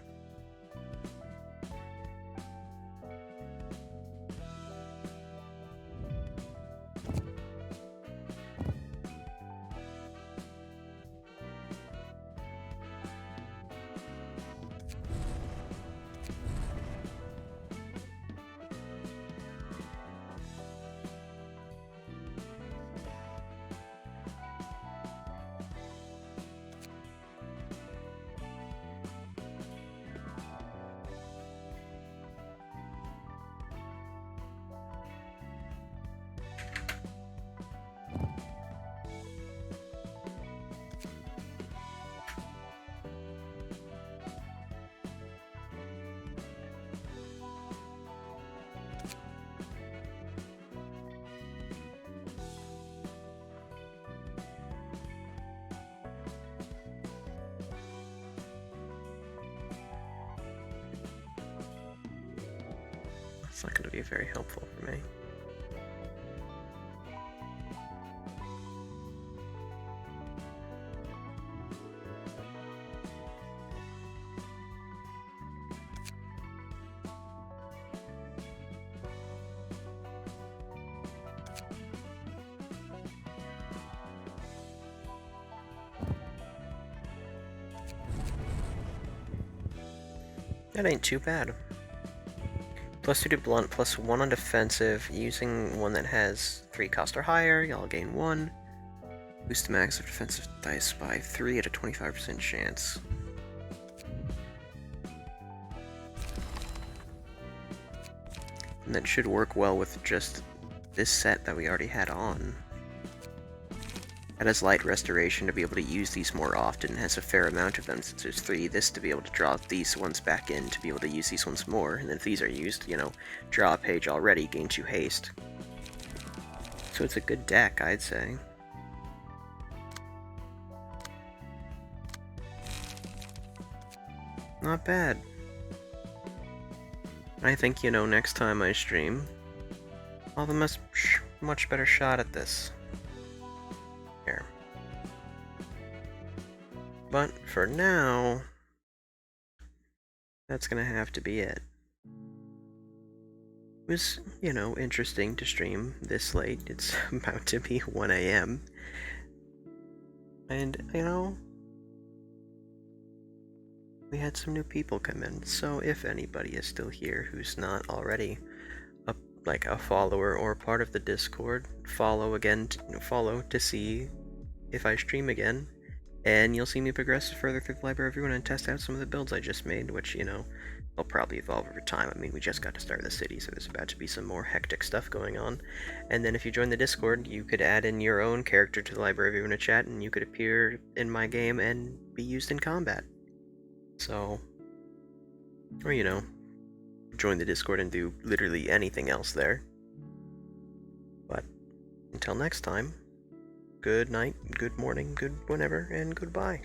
It's not going to be very helpful for me. That ain't too bad. +2 to blunt, +1 on defensive. Using one that has 3 cost or higher, y'all gain 1. Boost the max of defensive dice by 3 at a 25% chance. And that should work well with just this set that we already had on. It has light restoration to be able to use these more often. It has a fair amount of them since there's 3. This to be able to draw these ones back in to be able to use these ones more. And then if these are used, you know, draw a page already, gain 2 haste. So it's a good deck, I'd say. Not bad. I think, you know, next time I stream, I'll have a much better shot at this. Here. But for now, that's gonna have to be it. It was, you know, interesting to stream this late. It's about to be 1 AM. And, you know, we had some new people come in, so if anybody is still here who's not already a follower or part of the Discord, follow to see if I stream again, and you'll see me progress further through the Library of Ruina and test out some of the builds I just made, which, you know, will probably evolve over time. I mean, we just got to start the city, so there's about to be some more hectic stuff going on. And then if you join the Discord, you could add in your own character to the Library of Ruina chat, and you could appear in my game and be used in combat. So, or you know, join the Discord and do literally anything else there. But until next time, good night, good morning, good whenever, and goodbye.